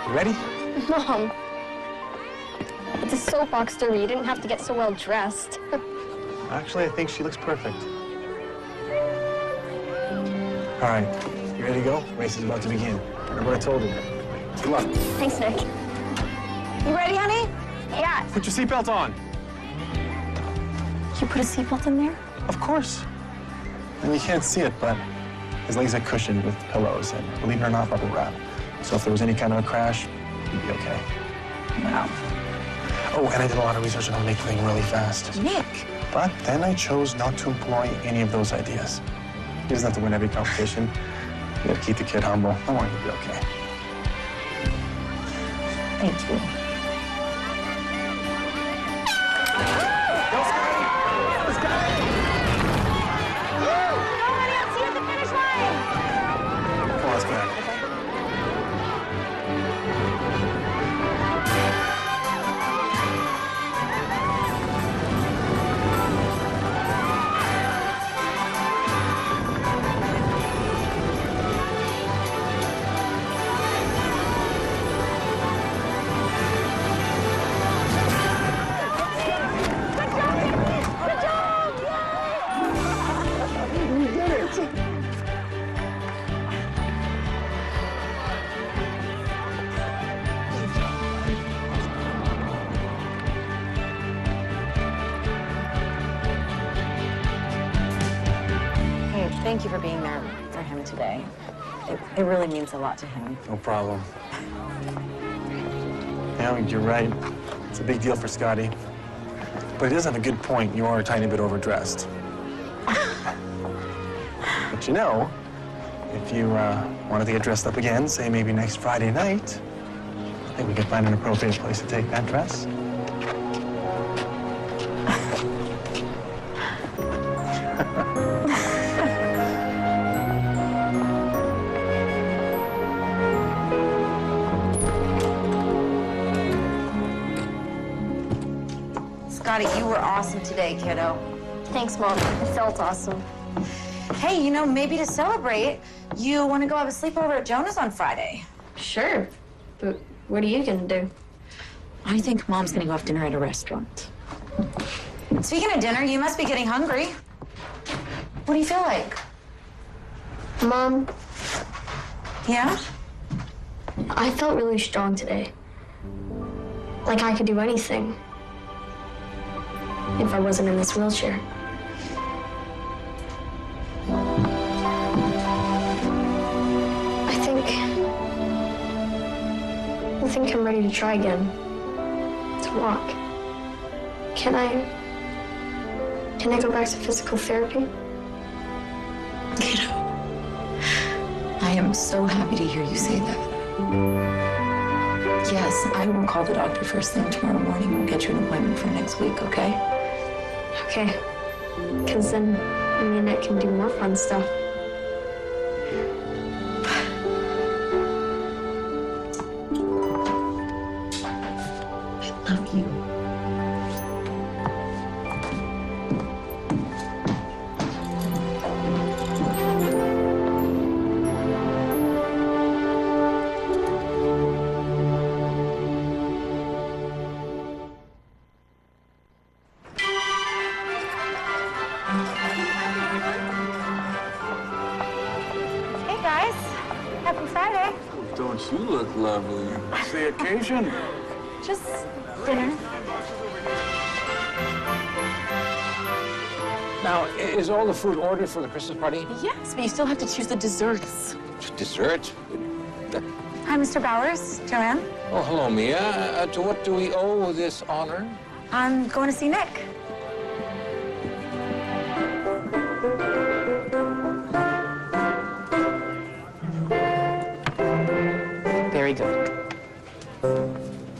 You ready? Mom, soapbox derby. You didn't have to get so well dressed. Actually, I think she looks perfect. All right, you ready to go? Race is about to begin. Remember what I told you. Good luck. Thanks, Nick. You ready, honey? Yeah. Put your seatbelt on. You put a seatbelt in there? Of course. And you can't see it, but his legs are cushioned with pillows and, believe it or not, bubble wrap. So if there was any kind of a crash, he'd be okay. Wow. Oh, and I did a lot of research on how to make the thing really fast. Nick. But then I chose not to employ any of those ideas. He doesn't have to win every competition. You gotta keep the kid humble. I want him to be okay. Thank you. Come on, let's go. Hey, thank you for being there for him today. It really means a lot to him. No problem. Yeah, you're right. It's a big deal for Scotty. But he does have a good point. You are a tiny bit overdressed. But you know, if you wanted to get dressed up again, say maybe next Friday night, I think we could find an appropriate place to take that dress. Scotty, you were awesome today, kiddo. Thanks, Mom. It felt awesome. Hey, you know, maybe to celebrate, you want to go have a sleepover at Jonah's on Friday? Sure. But what are you gonna do? I think Mom's going to go have dinner at a restaurant. Speaking of dinner, you must be getting hungry. What do you feel like? Mom, Yeah? I felt really strong today. Like I could do anything. If I wasn't in this wheelchair. I think I'm ready to try again. To walk. Can I go back to physical therapy? Kiddo, I am so happy to hear you say that. Yes, I will call the doctor first thing tomorrow morning. We'll get you an appointment for next week, okay? Okay. Because then me and Nick can do more fun stuff. I love you. Hey, guys. Happy Friday. Don't you look lovely? What's the occasion? Just dinner. Now, is all the food ordered for the Christmas party? Yes, but you still have to choose the desserts. Dessert? Hi, Mr. Bowers. Joanne. Oh, hello, Mia. To what do we owe this honor? I'm going to see Nick. Very good.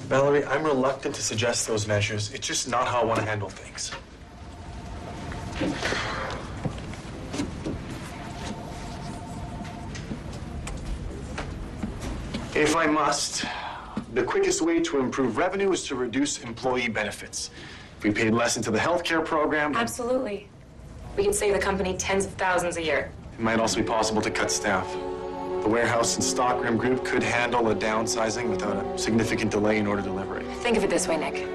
Valerie, I'm reluctant to suggest those measures. It's just not how I want to handle things. If I must, the quickest way to improve revenue is to reduce employee benefits. If we paid less into the healthcare program, Absolutely. We can save the company tens of thousands a year. it might also be possible to cut staff. The warehouse and stockroom group could handle a downsizing without a significant delay in order delivery. Think of it this way, Nick.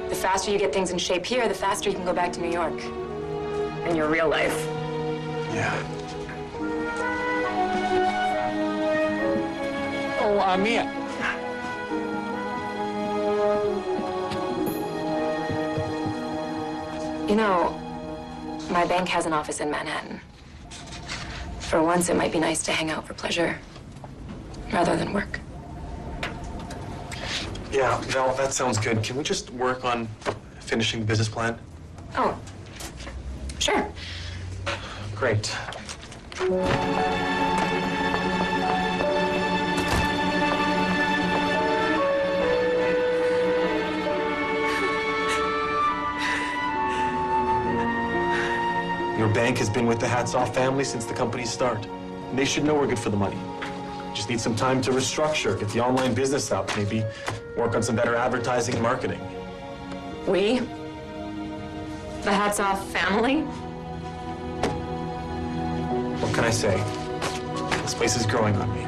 The faster you get things in shape here, the faster you can go back to New York. In your real life. Yeah. Oh, Mia. You know, my bank has an office in Manhattan. For once, it might be nice to hang out for pleasure rather than work. Yeah, Val, that sounds good. Can we just work on finishing the business plan? Oh, sure. Great. Your bank has been with the Hats Off family since the company's start. And they should know we're good for the money. Just need some time to restructure, get the online business up, maybe work on some better advertising and marketing. We? The Hats Off family? What can I say? This place is growing on me.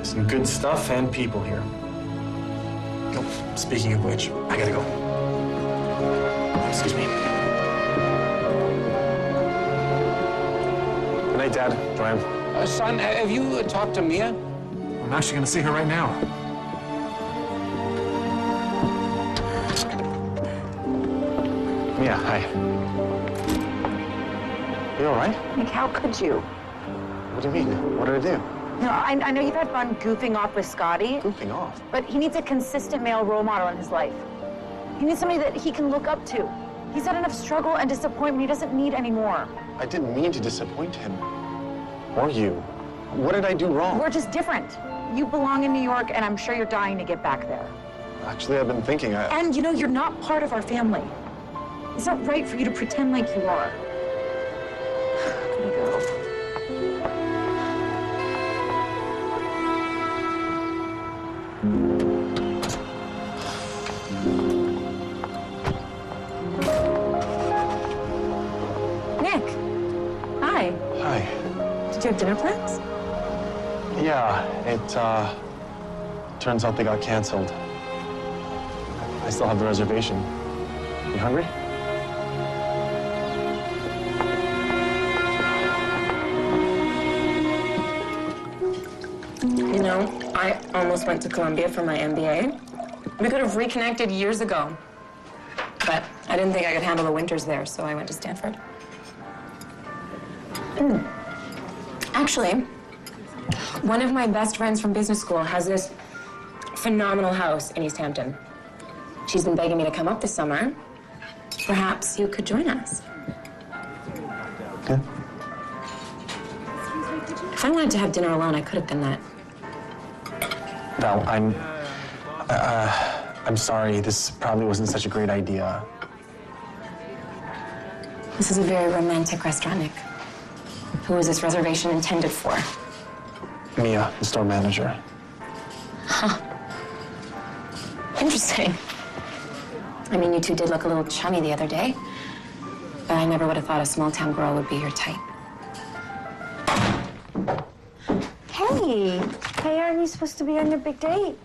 Some good stuff and people here. Oh, speaking of which, I gotta go. Excuse me. Good night, Dad. Joanne. Son, have you talked to Mia? I'm actually gonna see her right now. Mia, hi. You all right? Nick, how could you? What do you mean? What did I do? No, I know you've had fun goofing off with Scotty. Goofing off? But he needs a consistent male role model in his life. He needs somebody that he can look up to. He's had enough struggle and disappointment he doesn't need anymore. I didn't mean to disappoint him. Or you. What did I do wrong? We're just different. You belong in New York, and I'm sure you're dying to get back there. Actually, I've been thinking And you know, you're not part of our family. It's not right for you to pretend like you are. I'm gonna go. Nick. Hi. Hi. Did you have dinner plans? Yeah, it turns out they got canceled. I still have the reservation. You hungry? You know, I almost went to Columbia for my MBA. We could have reconnected years ago. But I didn't think I could handle the winters there, so I went to Stanford. Actually, one of my best friends from business school has this phenomenal house in East Hampton. She's been begging me to come up this summer. Perhaps you could join us. Okay. If I wanted to have dinner alone, I could have done that. Val, I'm sorry. This probably wasn't such a great idea. This is a very romantic restaurant, Nick. Who is this reservation intended for? Mia, the store manager. Huh. Interesting. I mean, you two did look a little chummy the other day, but I never would have thought a small-town girl would be your type. Hey. Hey, aren't you supposed to be on your big date?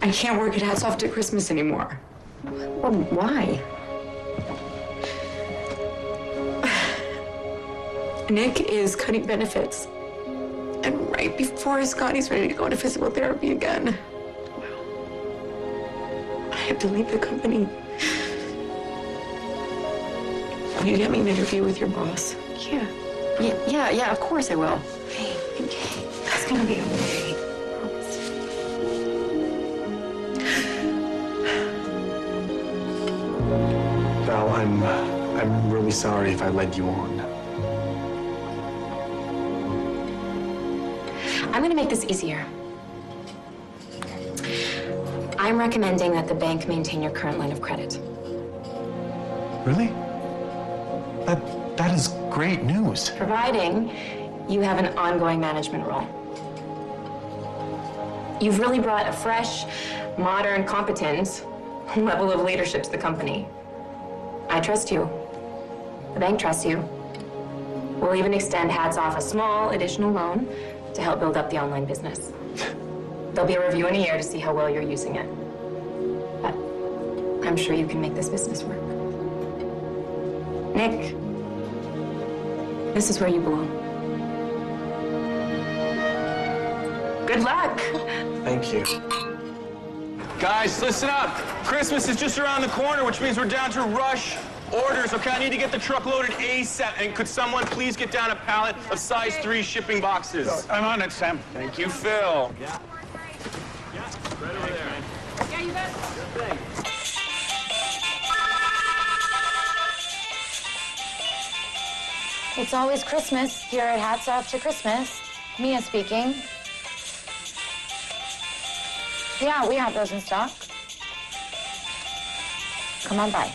I can't work at Hats Off to Christmas anymore. Well, why? Nick is cutting benefits. And right before Scotty's ready to go into physical therapy again. I have to leave the company. Will you get me an interview with your boss? Yeah, of course I will. Hey, that's gonna be okay. Val, I'm really sorry if I led you on. I'm gonna make this easier. I'm recommending that the bank maintain your current line of credit. Really? That is great news. Providing you have an ongoing management role. You've really brought a fresh, modern, competent level of leadership to the company. I trust you. The bank trusts you. We'll even extend Hats Off a small additional loan to help build up the online business. There'll be a review in a year to see how well you're using it. But I'm sure you can make this business work. Nick, this is where you belong. Good luck. Thank you. Guys, listen up. Christmas is just around the corner, which means we're down to rush orders, okay? I need to get the truck loaded ASAP. And could someone please get down a pallet of size 3 shipping boxes? I'm on it, Sam. Thank you, Phil. Yeah. Right over there. Yeah, you bet. Good thing. It's always Christmas here at Hats Off to Christmas. Mia speaking. Yeah, we have those in stock. Come on by.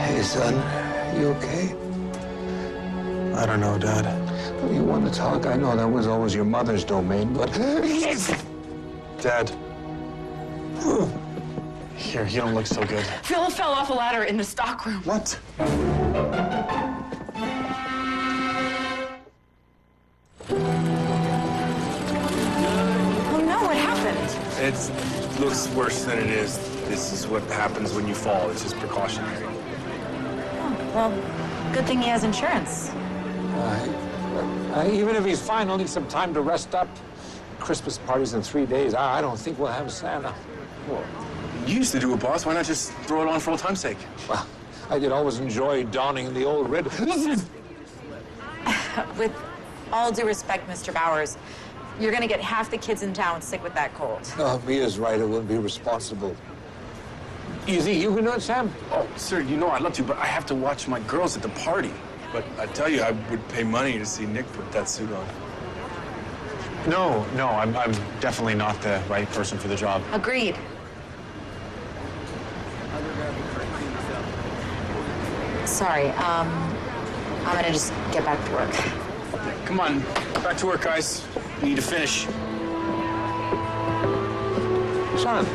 Hey, son, you okay? I don't know, Dad. Well, you want to talk? I know that was always your mother's domain, but... Dad. Here, you don't look so good. Phil fell off a ladder in the stockroom. What? Oh no, what happened? It looks worse than it is. This is what happens when you fall. It's just precautionary. Oh, well, good thing he has insurance. Even if he's fine, he'll need some time to rest up. Christmas party's in 3 days. I don't think we'll have Santa. Well, you used to do it, boss. Why not just throw it on for old time's sake? Well, I did always enjoy donning the old red. With all due respect, Mr. Bowers, you're gonna get half the kids in town sick with that cold. Oh, Mia's right. It wouldn't be responsible. You think you can do it, Sam? Oh, sir, you know I'd love to, but I have to watch my girls at the party. But I tell you, I would pay money to see Nick put that suit on. No, I'm definitely not the right person for the job. Agreed. Sorry, I'm gonna just get back to work. Come on, back to work, guys. We need to finish. Son,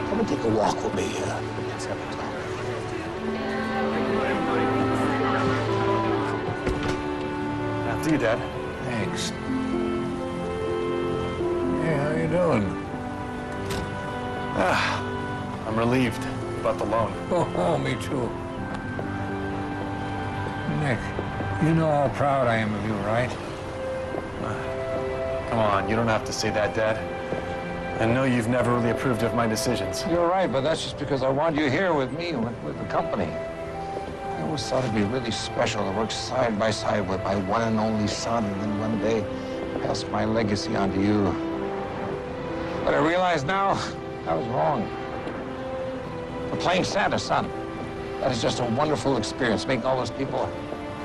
come and take a walk with me. Let's have a talk. After you, Dad. Thanks. Hey, how you doing? I'm relieved about the loan. Oh, me too. Nick, you know how proud I am of you, right? Come on, you don't have to say that, Dad. I know you've never really approved of my decisions. You're right, but that's just because I want you here with me, with the company. I always thought it'd be really special to work side by side with my one and only son, and then one day pass my legacy on to you. But I realize now I was wrong. For playing Santa's son, that is just a wonderful experience, making all those people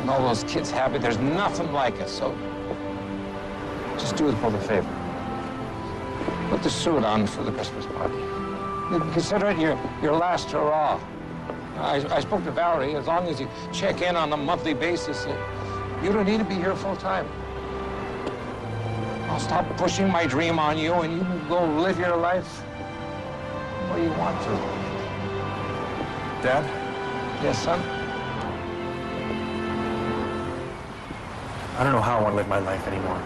and all those kids happy. There's nothing like it, so just do us both a favor. Put the suit on for the Christmas party. Consider it your last hurrah. I spoke to Valerie. As long as you check in on a monthly basis, you don't need to be here full time. I'll stop pushing my dream on you, and you can go live your life where you want to. Dad? Yes, son? I don't know how I want to live my life anymore.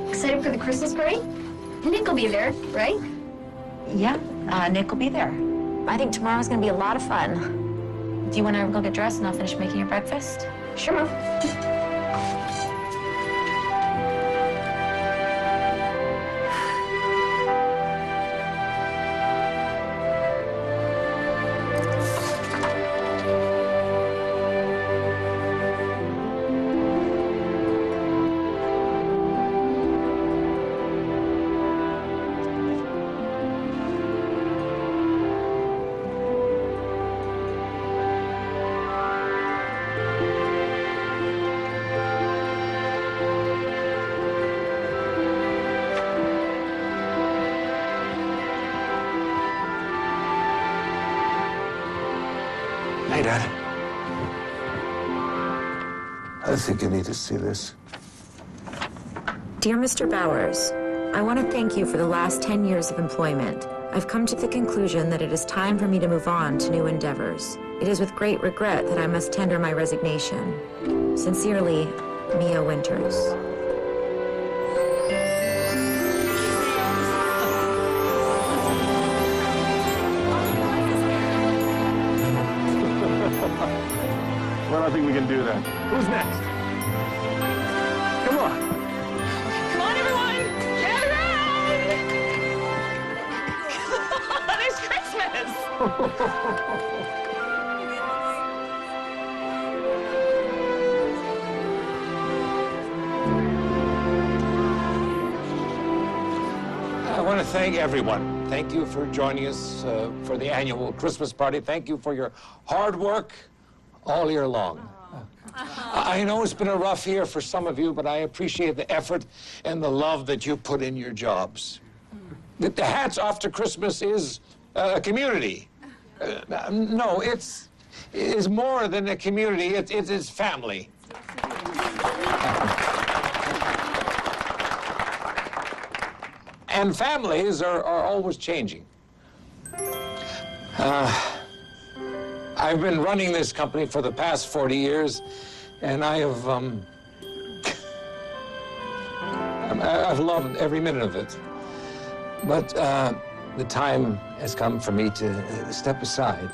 Excited for the Christmas party? Nick will be there, right? Yeah, Nick will be there. I think tomorrow's gonna be a lot of fun. Do you wanna go get dressed and I'll finish making your breakfast? Sure, Mom. Hey, Dad. I think you need to see this. Dear Mr. Bowers, I want to thank you for the last 10 years of employment. I've come to the conclusion that it is time for me to move on to new endeavors. It is with great regret that I must tender my resignation. Sincerely, Mia Winters. Well, I think we can do that. Who's next? Come on. Come on, everyone! Gather round! It's Christmas! I want to thank everyone. Thank you for joining us for the annual Christmas party. Thank you for your hard work all year long. I know it's been a rough year for some of you, but I appreciate the effort and the love that you put in your jobs. The Hats Off to Christmas is a community. No, it's more than a community. It is family. And families are always changing. I've been running this company for the past 40 years, and I've loved every minute of it. But the time has come for me to step aside.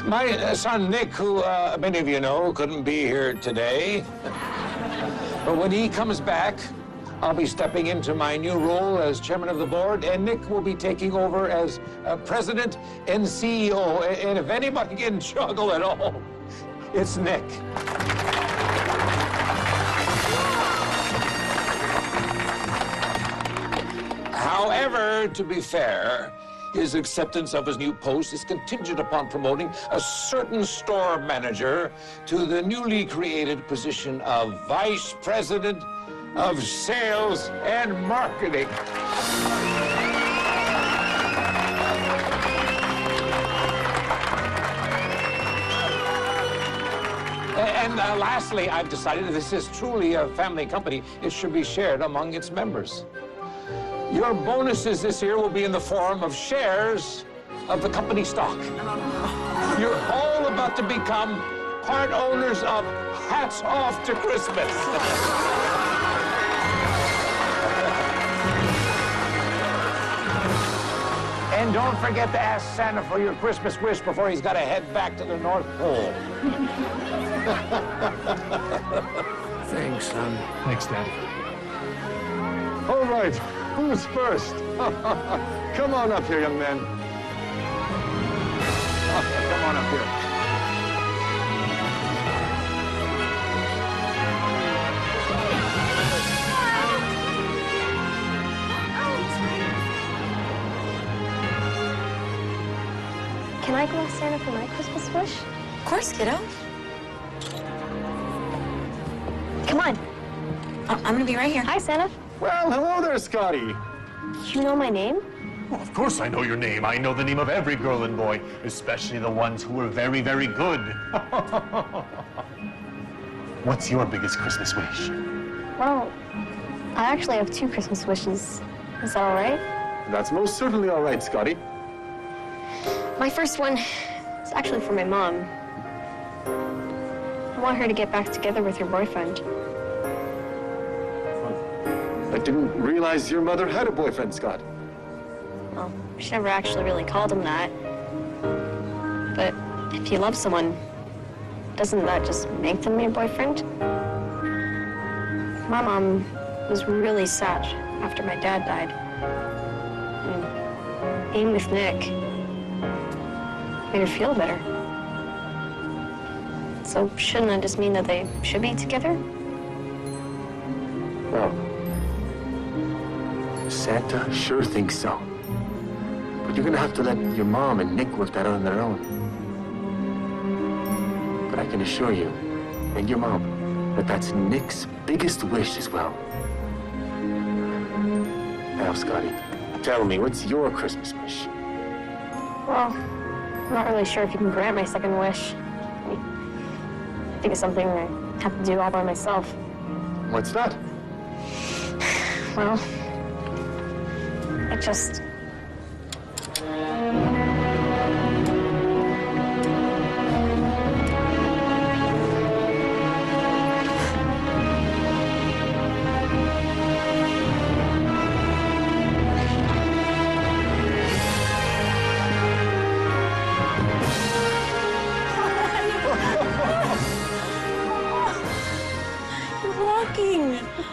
My son, Nick, who many of you know, couldn't be here today. But when he comes back, I'll be stepping into my new role as chairman of the board, and Nick will be taking over as president and CEO. And if anybody can juggle at all, it's Nick. However, to be fair, his acceptance of his new post is contingent upon promoting a certain store manager to the newly created position of vice president of sales and marketing. And lastly, I've decided that this is truly a family company. It should be shared among its members. Your bonuses this year will be in the form of shares of the company stock. You're all about to become part owners of Hats Off to Christmas. And don't forget to ask Santa for your Christmas wish before he's got to head back to the North Pole. Thanks, son. Thanks, Dad. All right, who's first? Come on up here, young man. Come on up here. Can I go ask Santa for my Christmas wish? Of course, kiddo. Come on. I'm gonna be right here. Hi, Santa. Well, hello there, Scotty. You know my name? Well, of course I know your name. I know the name of every girl and boy, especially the ones who are very, very good. What's your biggest Christmas wish? Well, I actually have 2 Christmas wishes. Is that all right? That's most certainly all right, Scotty. My first one is actually for my mom. I want her to get back together with her boyfriend. I didn't realize your mother had a boyfriend, Scott. Well, she never actually really called him that. But if you love someone, doesn't that just make them your boyfriend? My mom was really sad after my dad died. And being with Nick made her feel better. So shouldn't that just mean that they should be together? Well, Santa sure thinks so. But you're gonna have to let your mom and Nick work that out on their own. But I can assure you, and your mom, that that's Nick's biggest wish as well. Now, Scotty, tell me, what's your Christmas wish? Well, I'm not really sure if you can grant my second wish. I think it's something I have to do all by myself. What's that? Well, it just...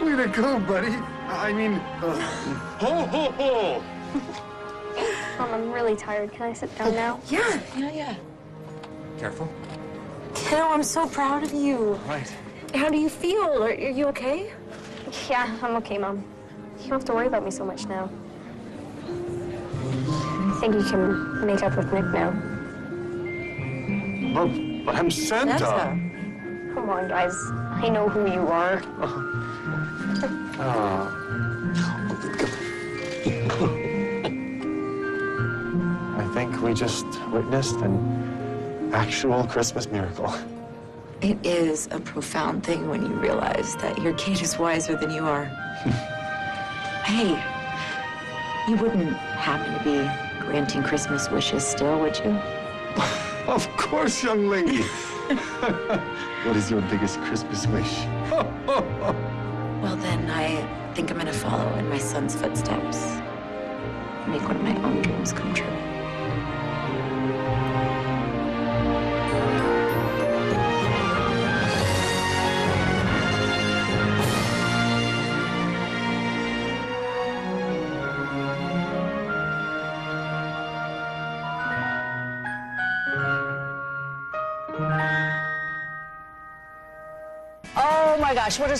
Way to go, buddy. I mean, Ho, ho, ho! Mom, I'm really tired. Can I sit down now? Yeah. Careful. Kiddo, I'm so proud of you. Right. How do you feel? Are you okay? Yeah, I'm okay, Mom. You don't have to worry about me so much now. I think you can make up with Nick now. but I'm Santa. Come on, guys. I know who you are. I think we just witnessed an actual Christmas miracle. It is a profound thing when you realize that your kid is wiser than you are. Hey, you wouldn't happen to be granting Christmas wishes still, would you? Of course, young lady. What is your biggest Christmas wish? Well, then I think I'm gonna follow in my son's footsteps. Make one of my own dreams come true. Oh my gosh, what a